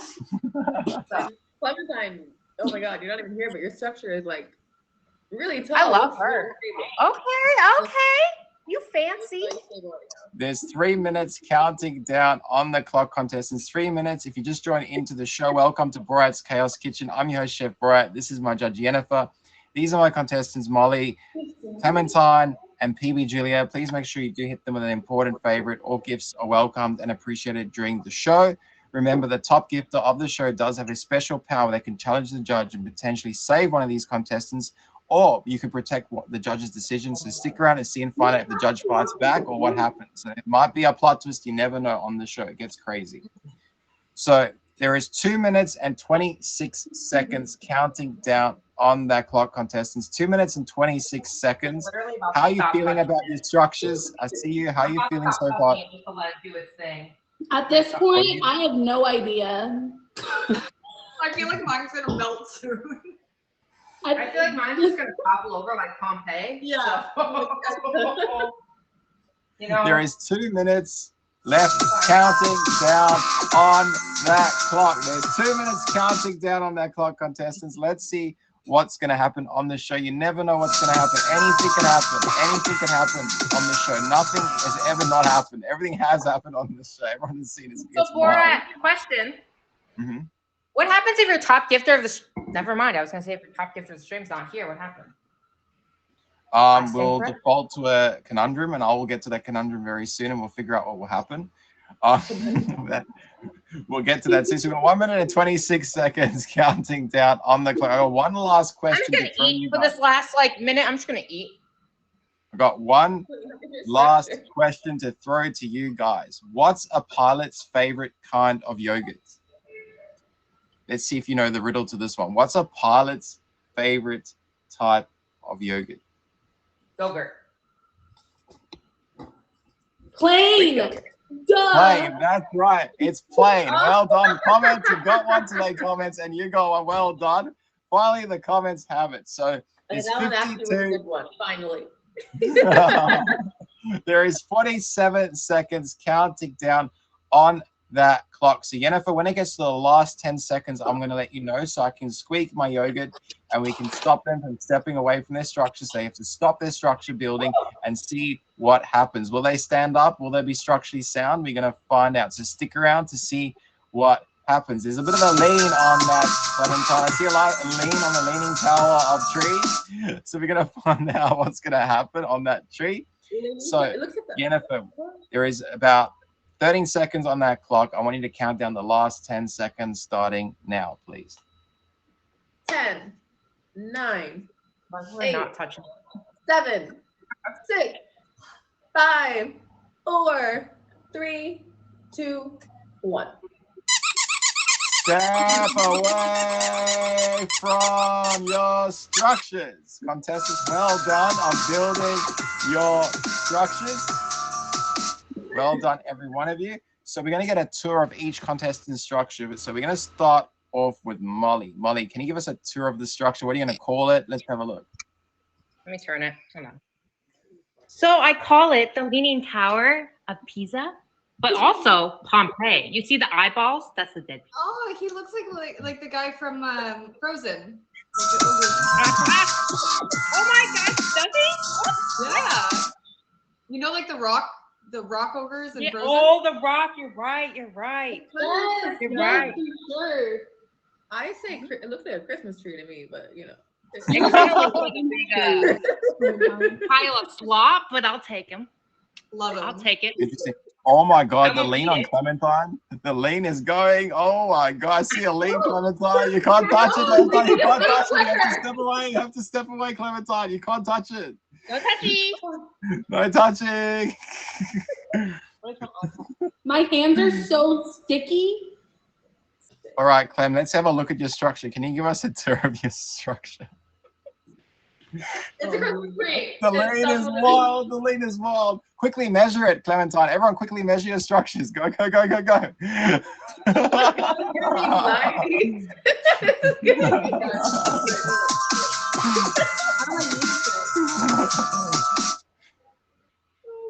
Clementine, oh my God, you're not even here, but your structure is like really tall. I love her. Okay. You fancy. There's 3 minutes counting down on the clock, contestants. 3 minutes. If you just joined into the show, welcome to Borat's Chaos Kitchen. I'm your host, Chef Borat. This is my judge, Yennifer. These are my contestants, Molly, Clementine, and PB Julia. Please make sure you do hit them with an important favorite. All gifts are welcomed and appreciated during the show. Remember, the top gifter of the show does have a special power that can challenge the judge and potentially save one of these contestants, or you can protect the judge's decision. So stick around and see and find out if the judge fights back or what happens. So it might be a plot twist. You never know on the show. It gets crazy. So there is 2 minutes and 26 seconds counting down on that clock, contestants. 2 minutes and 26 seconds. How are you feeling about your structures? I see you. How are you feeling so far? Just to let it do its thing. At this point, I have no idea. I feel like mine's gonna melt soon. I feel like mine's just gonna topple over like Pompeii. Yeah. So, you know. There is 2 minutes left counting down on that clock. There's 2 minutes counting down on that clock, contestants. Let's see what's going to happen on the show. You never know what's going to happen. Anything can happen. Anything can happen on the show. Nothing has ever not happened. Everything has happened on the show. Everyone has seen it. So, Borat, question. Mm-hmm. What happens if your top gifter of the... Never mind. I was going to say if your top gifter of the stream's not here, what happened? We'll default to a conundrum, and I will get to that conundrum very soon, and we'll figure out what will happen. We'll get to that soon. So we've got 1 minute and 26 seconds counting down on the clock. I got one last question. I'm just going to eat for this last minute. I'm just going to eat. I got one last question to throw to you guys. What's a pilot's favorite kind of yogurt? Let's see if you know the riddle to this one. What's a pilot's favorite type of yogurt? Yogurt. Plain. Duh. Plain, that's right. It's plain. Well done. Comments, you got one today, comments, and you got one. Well done. Finally, the comments have it. So it's that one actually was a 52. good one, finally. There is 47 seconds counting down on that clock. So Yennifer, when it gets to the last 10 seconds, I'm going to let you know so I can squeak my yogurt and we can stop them from stepping away from their structure. So you have to stop their structure building and see what happens. Will they stand up? Will they be structurally sound? We're going to find out. So stick around to see what happens. There's a bit of a lean on that Clementine. I see a lean on the leaning tower of tree. So we're going to find out what's going to happen on that tree. So Yennifer, there is about 13 seconds on that clock. I want you to count down the last 10 seconds starting now, please. 10, 9, We're not touching. 7, 6, 5, 4, 3, 2, 1. Step away from your structures. Contestants, well done on building your structures. Well done, every one of you. So we're going to get a tour of each contestant's structure. So we're going to start off with Molly. Molly, can you give us a tour of the structure? What are you going to call it? Let's have a look. Let me turn it. Hold on. So I call it the Leaning Tower of Pisa, but also Pompeii. You see the eyeballs? That's the dead people. Oh, he looks like the guy from Frozen. Oh my gosh, does he? Yeah. You know, like the rock ogres in Yeah, Frozen? oh, the rock. You're right. You're right. Yes, You're yes, right. for sure. I say it looks like a Christmas tree to me, but you know. It kind of looks like a big pile of slop, but I'll take him. Love him. I'll take it. Interesting. Oh my God, I'm the gonna lean eat on it. Clementine. The lean is going. Oh my God, I see a lean, Clementine. You can't touch it, Clementine. You can't touch it. You have to step away. You have to step away, Clementine. You can't touch it. No touchy. No touching. My hands are so sticky. All right, Clem, let's have a look at your structure. Can you give us a tour of your structure? It's a Christmas tree. The lean is wild. The lean is wild. Quickly measure it, Clementine. Everyone quickly measure your structures. Go, go, go, go, go.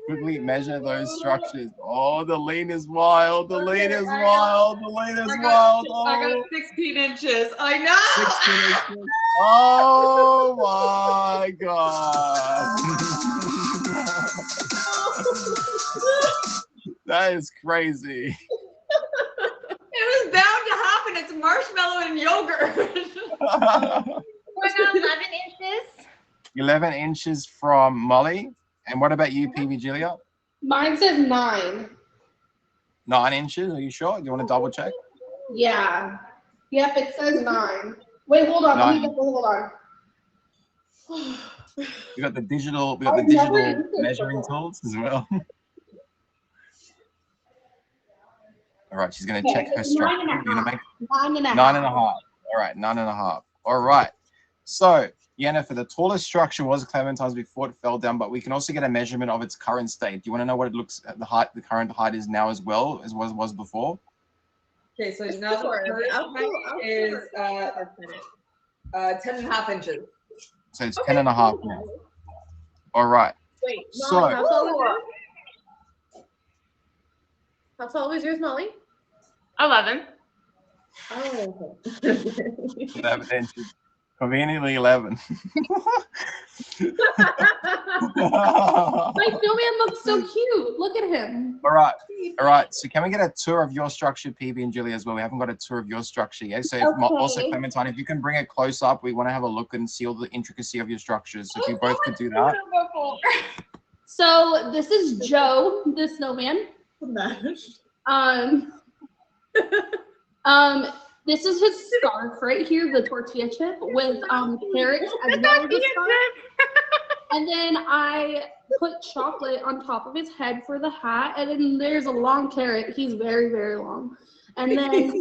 Quickly measure those structures. Oh, the lean is wild. The lean is wild. The lean is wild. I got Oh, 16 inches. I know. 16 inches. Oh my God. That is crazy. It was bound to happen. It's marshmallow and yogurt. We're now 11 inches. 11 inches from Molly. And what about you, PB Julia? Mine says 9. 9 inches. Are you sure? Do you want to double check? Yeah. Yep, it says 9. Wait, hold on. Let me hold on. We got the digital measuring tools as well. All right, she's going to check her structure. You're going to make 9.5. 9.5. All right, 9.5. All right. So, Yennifer, the tallest structure was Clementine's before it fell down, but we can also get a measurement of its current state. Do you want to know what it looks at the current height is now as well as was before? Okay, so now the current height is 10.5 inches. So it's 10.5 now. All right. Wait, So- Molly, how tall is yours? How tall is yours, Molly? 11. Oh, 11 inches. Conveniently 11. My snowman looks so cute. Look at him. All right. All right. So can we get a tour of your structure, PB and Julie, as well? We haven't got a tour of your structure yet. So also, Okay. Clementine, if you can bring it close up, we want to have a look and see all the intricacy of your structures. So if you both could do that. So this is Joe, the snowman. This is his scarf right here, the tortilla chip with carrots as well as a scarf. And then I put chocolate on top of his head for the hat, and then there's a long carrot. He's very, very long. And then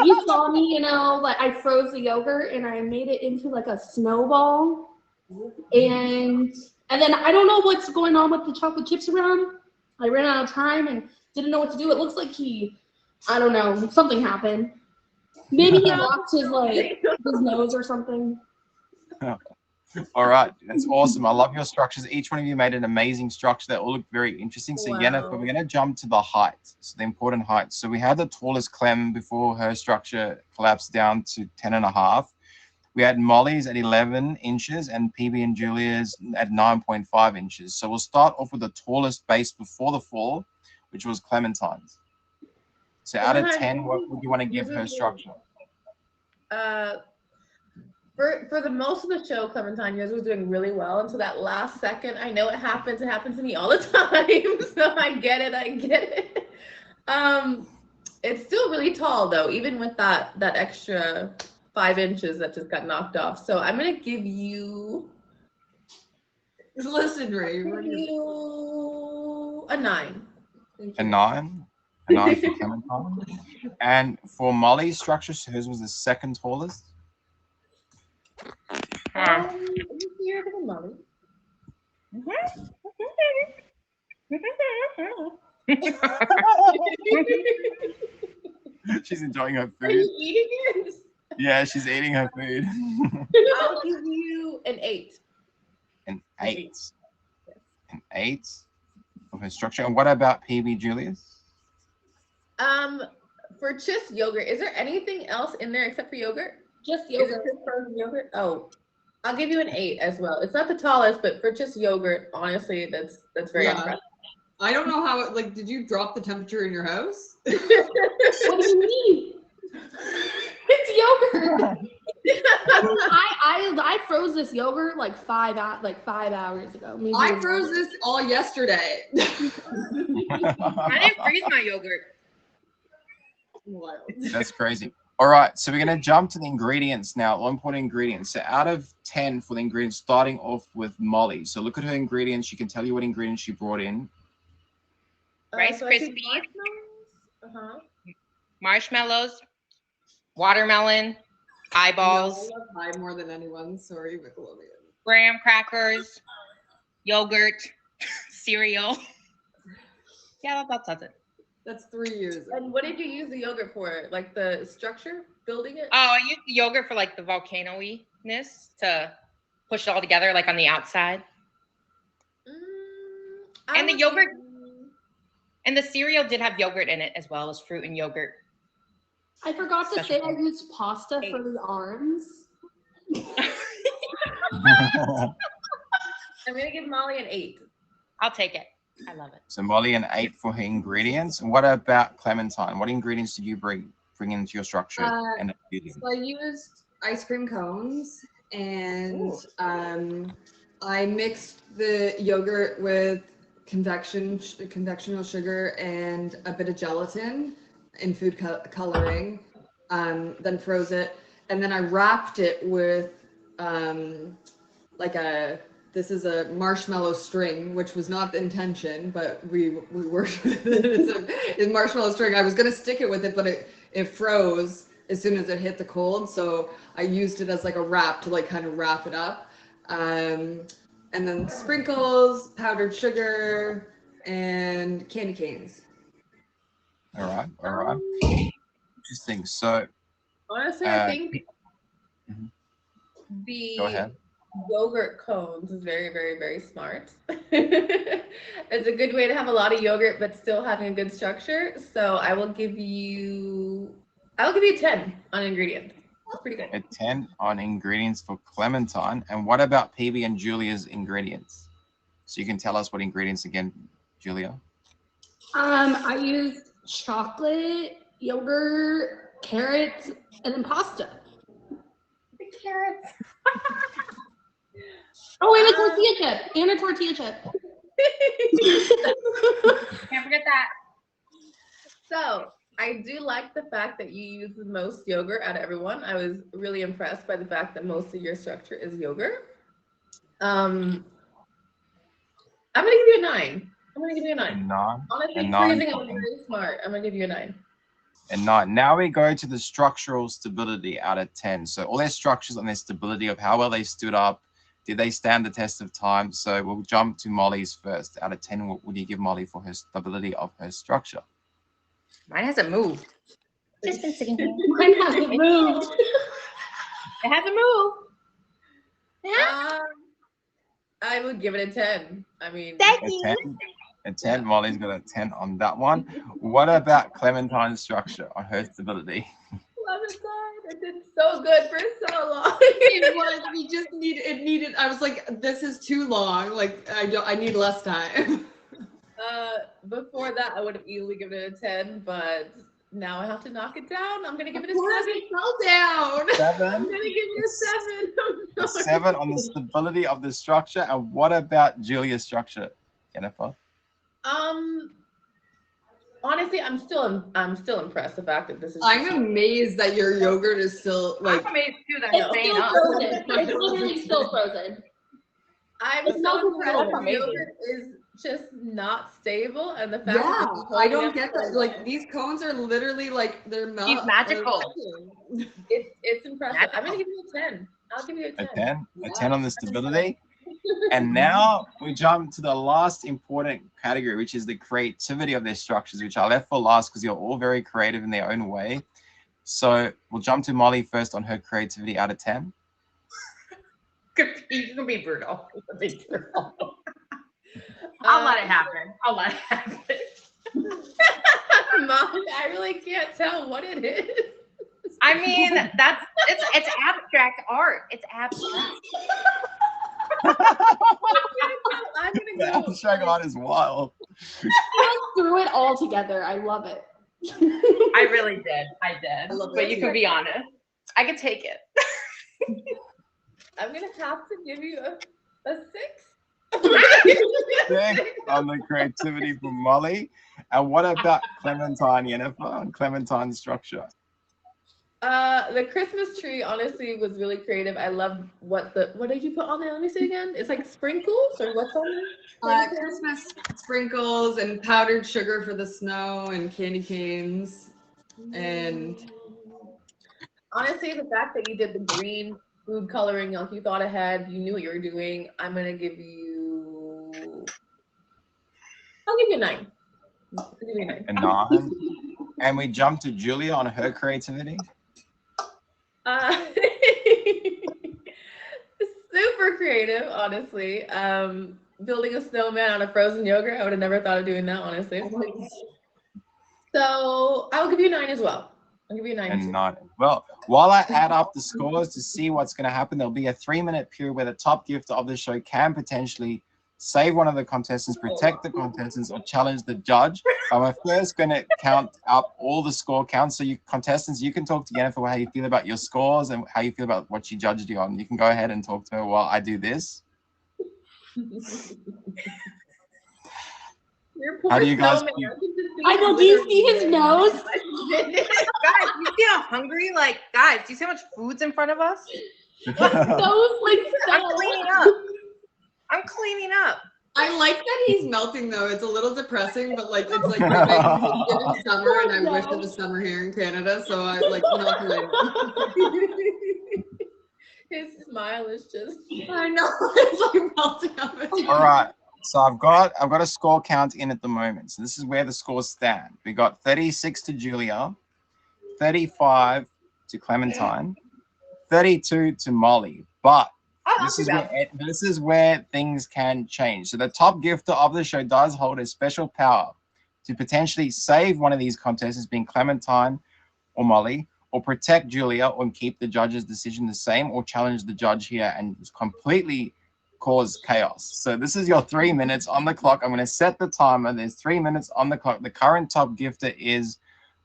you saw me, you know, like I froze the yogurt and I made it into like a snowball. And then I don't know what's going on with the chocolate chips around. I ran out of time and didn't know what to do. It looks like I don't know, something happened. Maybe he lost his nose or something. All right. That's awesome. I love your structures. Each one of you made an amazing structure that all look very interesting. So Wow. Yennifer, we're going to jump to the height. So the important height. So we had the tallest Clem before her structure collapsed down to 10.5. We had Molly's at 11 inches and PB and Julia's at 9.5 inches. So we'll start off with the tallest base before the fall, which was Clementine's. So out of 10, what would you want to give her structure? For the most of the show, Clementine, yours was doing really well until that last second. I know it happens. It happens to me all the time. So I get it. It's still really tall though, even with that extra 5 inches that just got knocked off. So I'm gonna give you. Listen, Ray. A 9. A 9? A 9 for Clementine. And for Molly's structure, so hers was the second tallest. Here to Molly. She's enjoying her Are food. you eating it? Yeah, she's eating her food. I'll give you an 8. An 8. An 8 of her structure. And what about PB Julius? For just yogurt, is there anything else in there except for yogurt? Just Is it yogurt. just frozen yogurt? Oh, I'll give you an 8 as well. It's not the tallest, but for just yogurt, honestly, that's very Yeah. impressive. I don't know how it, like, did you drop the temperature in your house? What do you mean? It's yogurt. I froze this yogurt like 5 hours ago. Maybe I even froze longer. this all yesterday. I didn't freeze my yogurt. Wild. That's crazy. All right, so we're going to jump to the ingredients now. All important ingredients. So out of 10 for the ingredients, starting off with Molly. So look at her ingredients. She can tell you what ingredients she brought in. Rice so I think Krispies. marshmallows. Marshmallows, watermelon, eyeballs, I love pie more than anyone. Sorry, Nickelodeon. graham crackers, yogurt, cereal. Yeah, that's it. That's 3 years ago. And what did you use the yogurt for? Like the structure, building it? Oh, I used the yogurt for like the volcano-ness to push it all together, like on the outside. I And the would yogurt- give- And the cereal did have yogurt in it as well as fruit and yogurt. I forgot to say I Special. used pasta for the arms. I'm gonna give Molly an 8. I'll take it. I love it. So Molly, an 8 for her ingredients. And what about Clementine? What ingredients did you bring into your structure? And So I used ice cream cones, and I mixed the yogurt with convectional sugar and a bit of gelatin in food coloring, then froze it, and then I wrapped it with this is a marshmallow string, which was not the intention, but we worked with it. It's a marshmallow string. I was gonna stick it with it, but it froze as soon as it hit the cold, so I used it as like a wrap to like kind of wrap it up. And then sprinkles, powdered sugar, and candy canes. All right. Interesting. So Honestly, I think mhm. the Go ahead. yogurt cones is very, very, very smart. It's a good way to have a lot of yogurt but still having a good structure. So I will give you 10 on ingredients. That's pretty good. A 10 on ingredients for Clementine. And what about PB and Julia's ingredients? So you can tell us what ingredients again, Julia. I used chocolate, yogurt, carrots, and then pasta. The carrots. Oh, and a tortilla chip. Can't forget that. So I do like the fact that you use the most yogurt out of everyone. I was really impressed by the fact that most of your structure is yogurt. I'm gonna give you a 9. I'm gonna give you a 9. 9. Honestly, A 9. freezing it was very smart. I'm gonna give you a 9. And 9. Now we go to the structural stability out of 10. So all their structures and their stability of how well they stood up. Did they stand the test of time? So we'll jump to Molly's first. Out of 10, what would you give Molly for her stability of her structure? Mine hasn't moved. Just been sitting here. Mine hasn't moved. It hasn't moved. Yeah. I would give it a 10. I mean, Thank A you. 10. A 10. Molly's got a 10 on that one. What about Clementine's structure on her stability? Clementine, it did so good for so long. It was. We just needed. I was like, this is too long. Like I need less time. Before that, I would have easily given it a 10, but now I have to knock it down. I'm gonna give it a Of course 7. it fell down. 7. I'm gonna give you a 7. A 7 on the stability of the structure. And what about Julia's structure, Yennifer? Honestly, I'm still impressed the fact that this is. I'm amazed that your yogurt is still like. I'm amazed too that It's it's staying still up. frozen. It's literally still frozen. I'm It's so not impressed. that's The amazing. yogurt is just not stable, and the fact Yeah, that this is I holding don't up get so that. Like well, these cones are literally like they're She's magical. it's impressive. I'm gonna give you a 10. I'll give you a 10. A 10? A 10 on the stability? And now we jump to the last important category, which is the creativity of their structures, which I left for last because you're all very creative in their own way. So we'll jump to Molly first on her creativity out of 10. You can be brutal. I'll let it happen. I'll let it happen. Mom, I really can't tell what it is. I mean, it's abstract art. It's abstract. I'm gonna go. Abstract art is wild. I threw it all together. I love it. I really did. I did. love But it. you can be honest. I can take it. I'm gonna have to give you a 6. Thanks on the creativity from Molly. And what about Clementine, Yennifer, and Clementine's structure? The Christmas tree honestly was really creative. I love what did you put on there? Let me see again. It's like sprinkles or what's on there? Christmas sprinkles and powdered sugar for the snow and candy canes. And Honestly, the fact that you did the green food coloring, like you thought ahead, you knew what you were doing. I'll give you a 9. I'll give you a 9. A 9. And we jump to Julia on her creativity. Super creative, honestly. Building a snowman out of frozen yogurt. I would have never thought of doing that, honestly. So I'll give you a 9 as well. I'll give you a 9. And 9. Well, while I add up the scores to see what's going to happen, there'll be a 3-minute period where the top gifter of the show can potentially save one of the contestants, protect the contestants, or challenge the judge. I'm first going to count up all the score counts. So you contestants, you can talk to Yennifer how you feel about your scores and how you feel about what she judged you on. You can go ahead and talk to her while I do this. How do you guys feel? I know. Do you see his nose? Guys, you see how hungry? Like, guys, do you see how much food's in front of us? Nose like I'm so. cleaning up. I'm cleaning up. I like that he's melting though. It's a little depressing, but like it's like it's summer, and I wish it was summer here in Canada. So I like melting. His smile is just. I know it's like melting up. All right. So I've got a score count in at the moment. So this is where the scores stand. We got 36 to Julia, 35 to Clementine, 32 to Molly. But this is where things can change. So the top gifter of the show does hold a special power to potentially save one of these contestants, being Clementine or Molly, or protect Julia, or keep the judge's decision the same, or challenge the judge here and completely cause chaos. So this is your 3 minutes on the clock. I'm going to set the timer. There's 3 minutes on the clock. The current top gifter is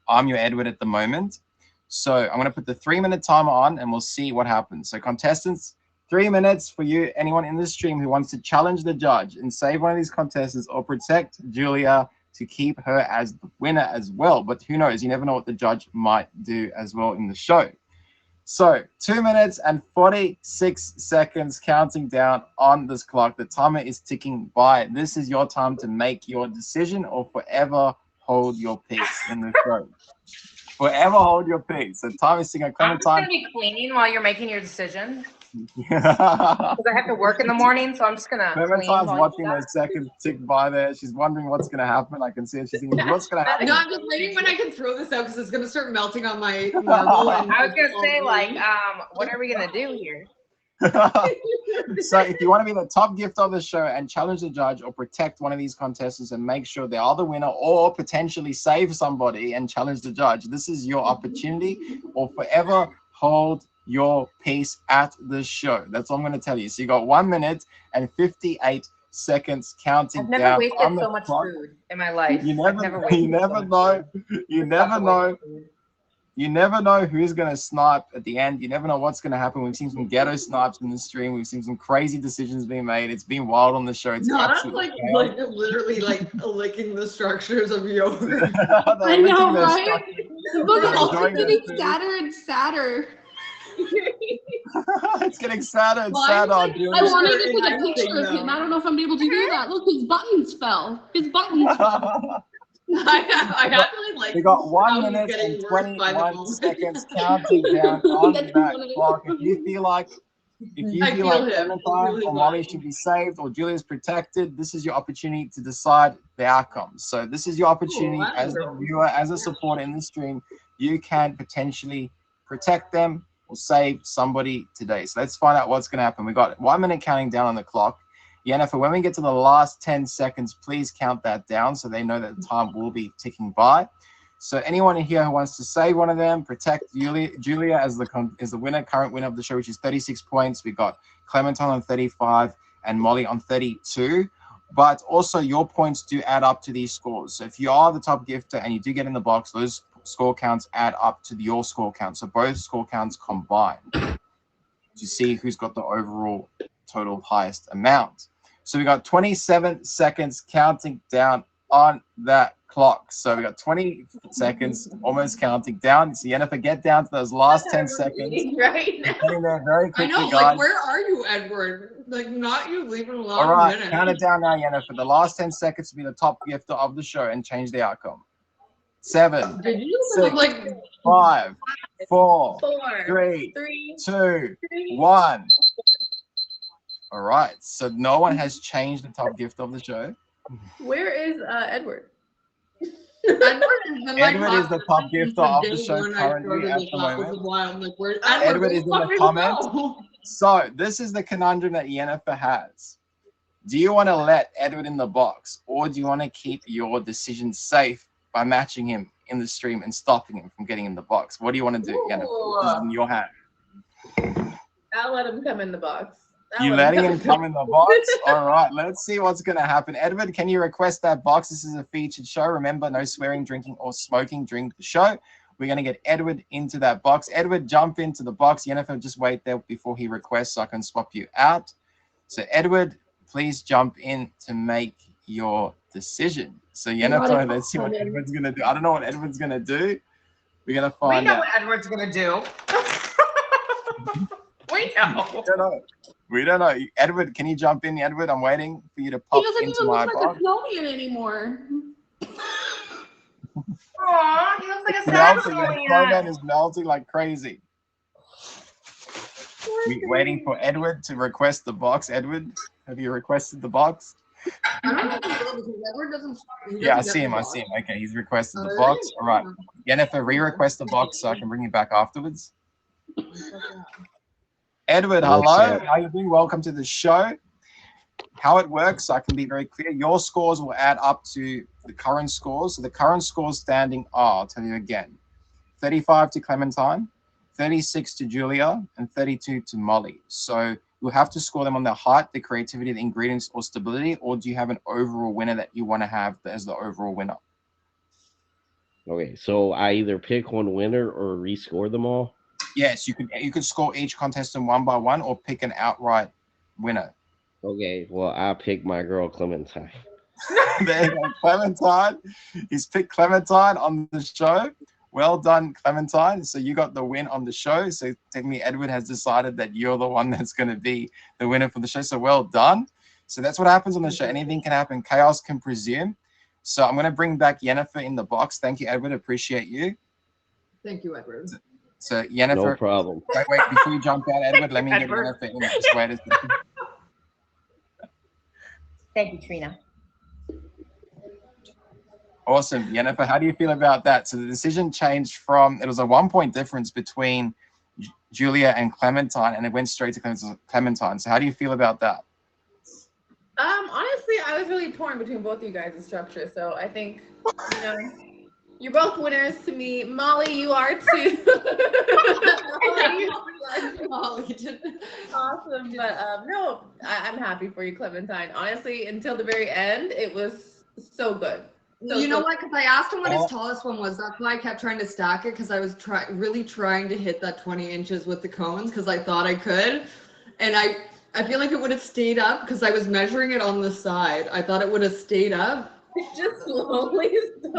I'm your Edward at the moment. So I'm going to put the 3-minute timer on and we'll see what happens. So contestants, 3 minutes for you, anyone in the stream who wants to challenge the judge and save one of these contestants or protect Julia to keep her as the winner as well. But who knows? You never know what the judge might do as well in the show. So 2 minutes and 46 seconds counting down on this clock. The timer is ticking by. This is your time to make your decision or forever hold your peace in the show. Forever hold your peace. So time is ticking. I'm just going to be cleaning while you're making your decision. Yeah. Because I have to work in the morning, so I'm just going to clean. Clementine's while watching those seconds tick by there. She's wondering what's going to happen. I can see her. She's thinking, what's going to happen? No, I'm just waiting when I can throw this out because it's gonna start melting on my marble. And I was going to say, like, what are we going to do here? So if you want to be the top gift of the show and challenge the judge or protect one of these contestants and make sure they are the winner, or potentially save somebody and challenge the judge, this is your opportunity, or forever hold your peace at the show. That's all I'm going to tell you. So you got 1 minute and 58 seconds counting I've never down wasted on the so much clock. food in my life. You I've never wasted so much know. food. You never know. You never know who's going to snipe at the end. You never know what's going to happen. We've seen some ghetto snipes in the stream. We've seen some crazy decisions being made. It's been wild on the show. It's not absolutely like literally like licking the structures of yogurt. I know, right? The book is They're also enjoying getting their food. sadder and sadder. It's getting sadder and Well, sadder. I'm Julia. I wanted to Sure, take a I'm picture of thinking, him. I don't know if I'm able to do that. Look, his buttons fell. His buttons fell. I actually like. We got how 1 he's minute getting and worse by the 21 moment. seconds counting down on That's that one of clock. If you feel like If you I feel feel like him. Clementine Really or Molly well. should be saved or Julia's protected, this is your opportunity to decide the outcome. So this is your opportunity I as a viewer, as a supporter in the stream. You can potentially protect them or save somebody today. So let's find out what's going to happen. We got 1 minute counting down on the clock. Yennifer, when we get to the last 10 seconds, please count that down so they know that the time will be ticking by. So anyone in here who wants to save one of them, protect Julia as the winner, current winner of the show, which is 36 points. We got Clementine on 35 and Molly on 32. But also your points do add up to these scores. So if you are the top gifter and you do get in the box, those score counts add up to your score count. So both score counts combined to see who's got the overall total highest amount. So we got 27 seconds counting down on that clock. So we got 20 seconds almost counting down. So Yennifer, get down to those last 10 seconds. Right. Getting there very I quickly, know, guys. like, where are you, Edward? Like, not you leaving a lot All right, of minutes. count it down now, Yennifer. The last 10 seconds to be the top gifter of the show and change the outcome. 7, Did you 6, like 5, 4, 4, 3, 3, 2, 3. 1. All right, so no one has changed the top gift of the show. Where is Edward? Edward is the top gifter of the show currently at the moment. Edward is in the comments. So this is the conundrum that Yennifer has. Do you want to let Edward in the box, or do you want to keep your decision safe by matching him in the stream and stopping him from getting in the box? What do you want to do, Yennifer? This is in your hand. I'll let him come in the box. You letting him come in the box? All right, let's see what's going to happen. Edward, can you request that box? This is a featured show. Remember, no swearing, drinking, or smoking during the show. We're going to get Edward into that box. Edward, jump into the box. Yennifer, just wait there before he requests so I can swap you out. So Edward, please jump in to make your decision. So Yennifer, let's see what Edward's going to do. I don't know what Edward's going to do. We're going to find out. We know what Edward's going to do. We know. We don't know. Edward, can you jump in, Edward? I'm waiting for you to pop He doesn't into even my look box. like a snowman anymore. Aw, he looks like a sad Melting. The snowman snowman. is melting like crazy. We're waiting for Edward to request the box. Edward, have you requested the box? I don't know if he will, because Edward doesn't. Yeah, I see him. Okay, he's requested the box. All right. Yennifer, re-request the box so I can bring you back afterwards. Edward, hello. How you doing? Welcome to the show. How it works, I can be very clear. Your scores will add up to the current scores. So the current scores standing are, I'll tell you again, 35 to Clementine, 36 to Julia, and 32 to Molly. So you'll have to score them on the height, the creativity, the ingredients, or stability, or do you have an overall winner that you want to have as the overall winner? Okay, so I either pick one winner or rescore them all? Yes, you could score each contestant one by one or pick an outright winner. Okay, well, I'll pick my girl Clementine. There you go, Clementine. He's picked Clementine on the show. Well done, Clementine. So you got the win on the show. So technically, Edward has decided that you're the one that's going to be the winner for the show. So well done. So that's what happens on the show. Anything can happen. Chaos can presume. So I'm going to bring back Yennifer in the box. Thank you, Edward. Appreciate you. Thank you, Edward. So Yennifer. No problem. Wait, before you jump out, Edward, let me get Yennifer in. Just wait a second. Thank you, Trina. Awesome. Yennifer, how do you feel about that? So the decision changed from, it was a 1 point difference between Julia and Clementine, and it went straight to Clementine. So how do you feel about that? Honestly, I was really torn between both of you guys' structure. So I think, you're both winners to me. Molly, you are too. Molly did. Awesome. But no, I'm happy for you, Clementine. Honestly, until the very end, it was so good. You know what? Because I asked him what his tallest one was. That's why I kept trying to stack it, because I was really trying to hit that 20 inches with the cones, because I thought I could. And I feel like it would have stayed up because I was measuring it on the side. I thought it would have stayed up. Just slowly.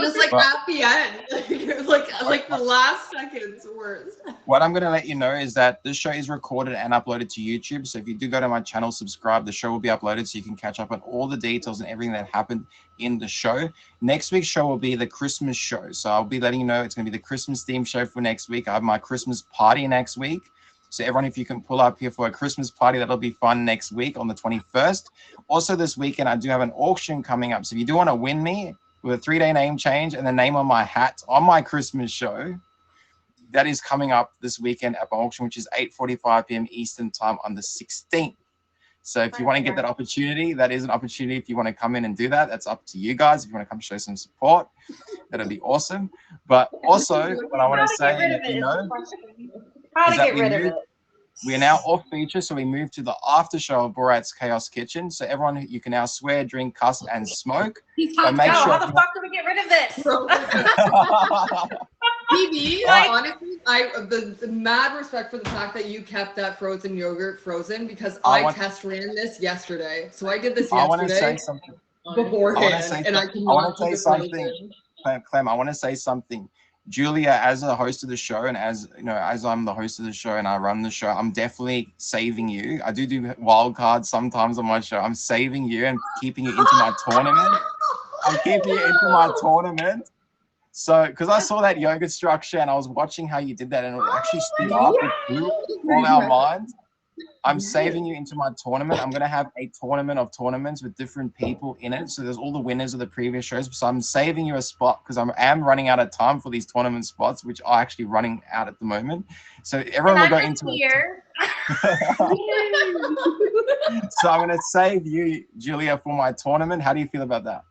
Just like at the end. It was like the last seconds worst. What I'm going to let you know is that this show is recorded and uploaded to YouTube. So if you do go to my channel, subscribe, the show will be uploaded so you can catch up on all the details and everything that happened in the show. Next week's show will be the Christmas show. So I'll be letting you know it's going to be the Christmas theme show for next week. I have my Christmas party next week. So everyone, if you can pull up here for a Christmas party, that'll be fun next week on the 21st. Also this weekend, I do have an auction coming up. So if you do want to win me with a 3-day name change and the name on my hat on my Christmas show, that is coming up this weekend at my auction, which is 8:45 p.m. Eastern time on the 16th. So if you want to get that opportunity, that is an opportunity. If you want to come in and do that, that's up to you guys. If you want to come show some support, that'll be awesome. But also, what I want to say, How is to that get rid of it? we are now off feature, so we moved to the after show of Borat's Chaos Kitchen. So everyone, you can now swear, drink, cuss, and smoke. But make sure. How the fuck do we get rid of this? BB, honestly, the mad respect for the fact that you kept that frozen yogurt frozen because I test ran this yesterday. So I did this yesterday. I want to say something beforehand, and I cannot keep it frozen. Clem, I want to say something. Julia, as a host of the show, and as you know, as I'm the host of the show and I run the show, I'm definitely saving you. I do wild cards sometimes on my show. I'm saving you and keeping you into my tournament. I'm keeping you into my tournament. So, because I saw that yoga structure and I was watching how you did that, and it actually stood up, it blew all our minds. I'm saving you into my tournament. I'm going to have a tournament of tournaments with different people in it. So there's all the winners of the previous shows. So I'm saving you a spot because I am running out of time for these tournament spots, which are actually running out at the moment. So everyone will go into here. So I'm going to save you, Julia, for my tournament. How do you feel about that?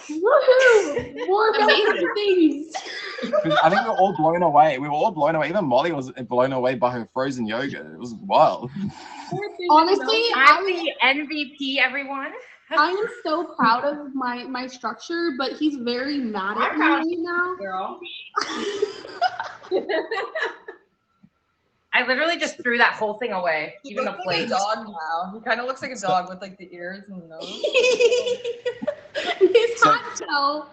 Woohoo! More amazing things. I think we're all blown away. We were all blown away. Even Molly was blown away by her frozen yogurt. It was wild. Honestly, I'm the MVP, everyone. I am so proud of my structure, but he's very mad at me right now. Girl. I literally just threw that whole thing away, even the plate. Like a dog now. He kind of looks like a dog with like the ears and the nose. His hot shell.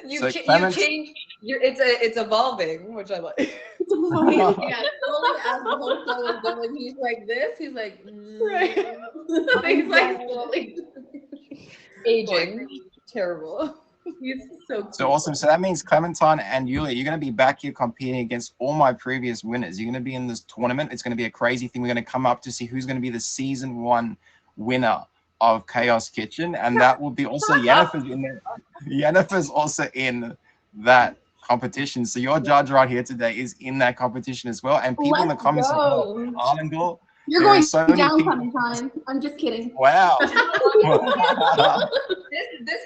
You Clement- changed. It's evolving, which I like. Yeah, slowly as the whole show is going, he's like this. He's like, Right. He's like slowly Aging. Terrible. He's so awesome. So that means Clementine and Yulia, you're going to be back here competing against all my previous winners. You're going to be in this tournament. It's going to be a crazy thing. We're going to come up to see who's going to be the season 1 winner of Chaos Kitchen, and that will be also Yennifer's in there. Yennifer's also in that competition. So your judge right here today is in that competition as well. And people in the comments are Arlington. You're going down sometime. I'm just kidding. Wow. This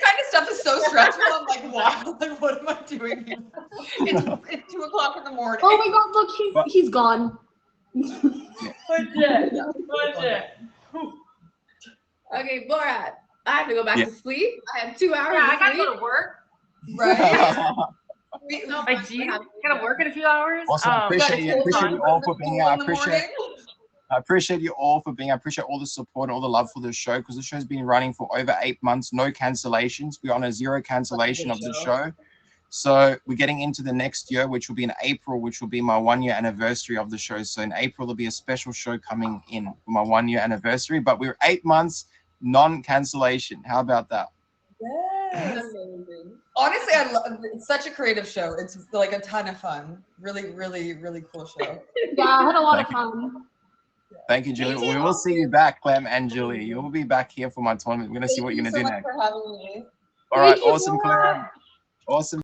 kind of stuff is so stressful. I'm like, wow, like, what am I doing here? It's 2 o'clock in the morning. Oh my god, look, he's gone. Budget. Okay, Borat, I have to go back to sleep. I have 2 hours. Yeah, I of gotta sleep. go to work. Right. Like, geez, gotta work in a few hours. Awesome. Appreciate you all for being here. I appreciate you all for being. I appreciate all the support and all the love for the show, because the show's been running for over 8 months. No cancellations. We're on a 0 cancellation of the show. So we're getting into the next year, which will be in April, which will be my 1-year anniversary of the show. So in April, there'll be a special show coming in for my 1-year anniversary. But we're 8 months non-cancellation. How about that? Yes. Honestly, I love it's such a creative show. It's like a ton of fun. Really, really, really cool show. Yeah, I had a lot of fun. Thank you, Julie. We will see you back, Clem and Julie. You will be back here for my tournament. We're going to see what you're going to do next. Thank you so much for having me. All right. Awesome, Clem. Awesome.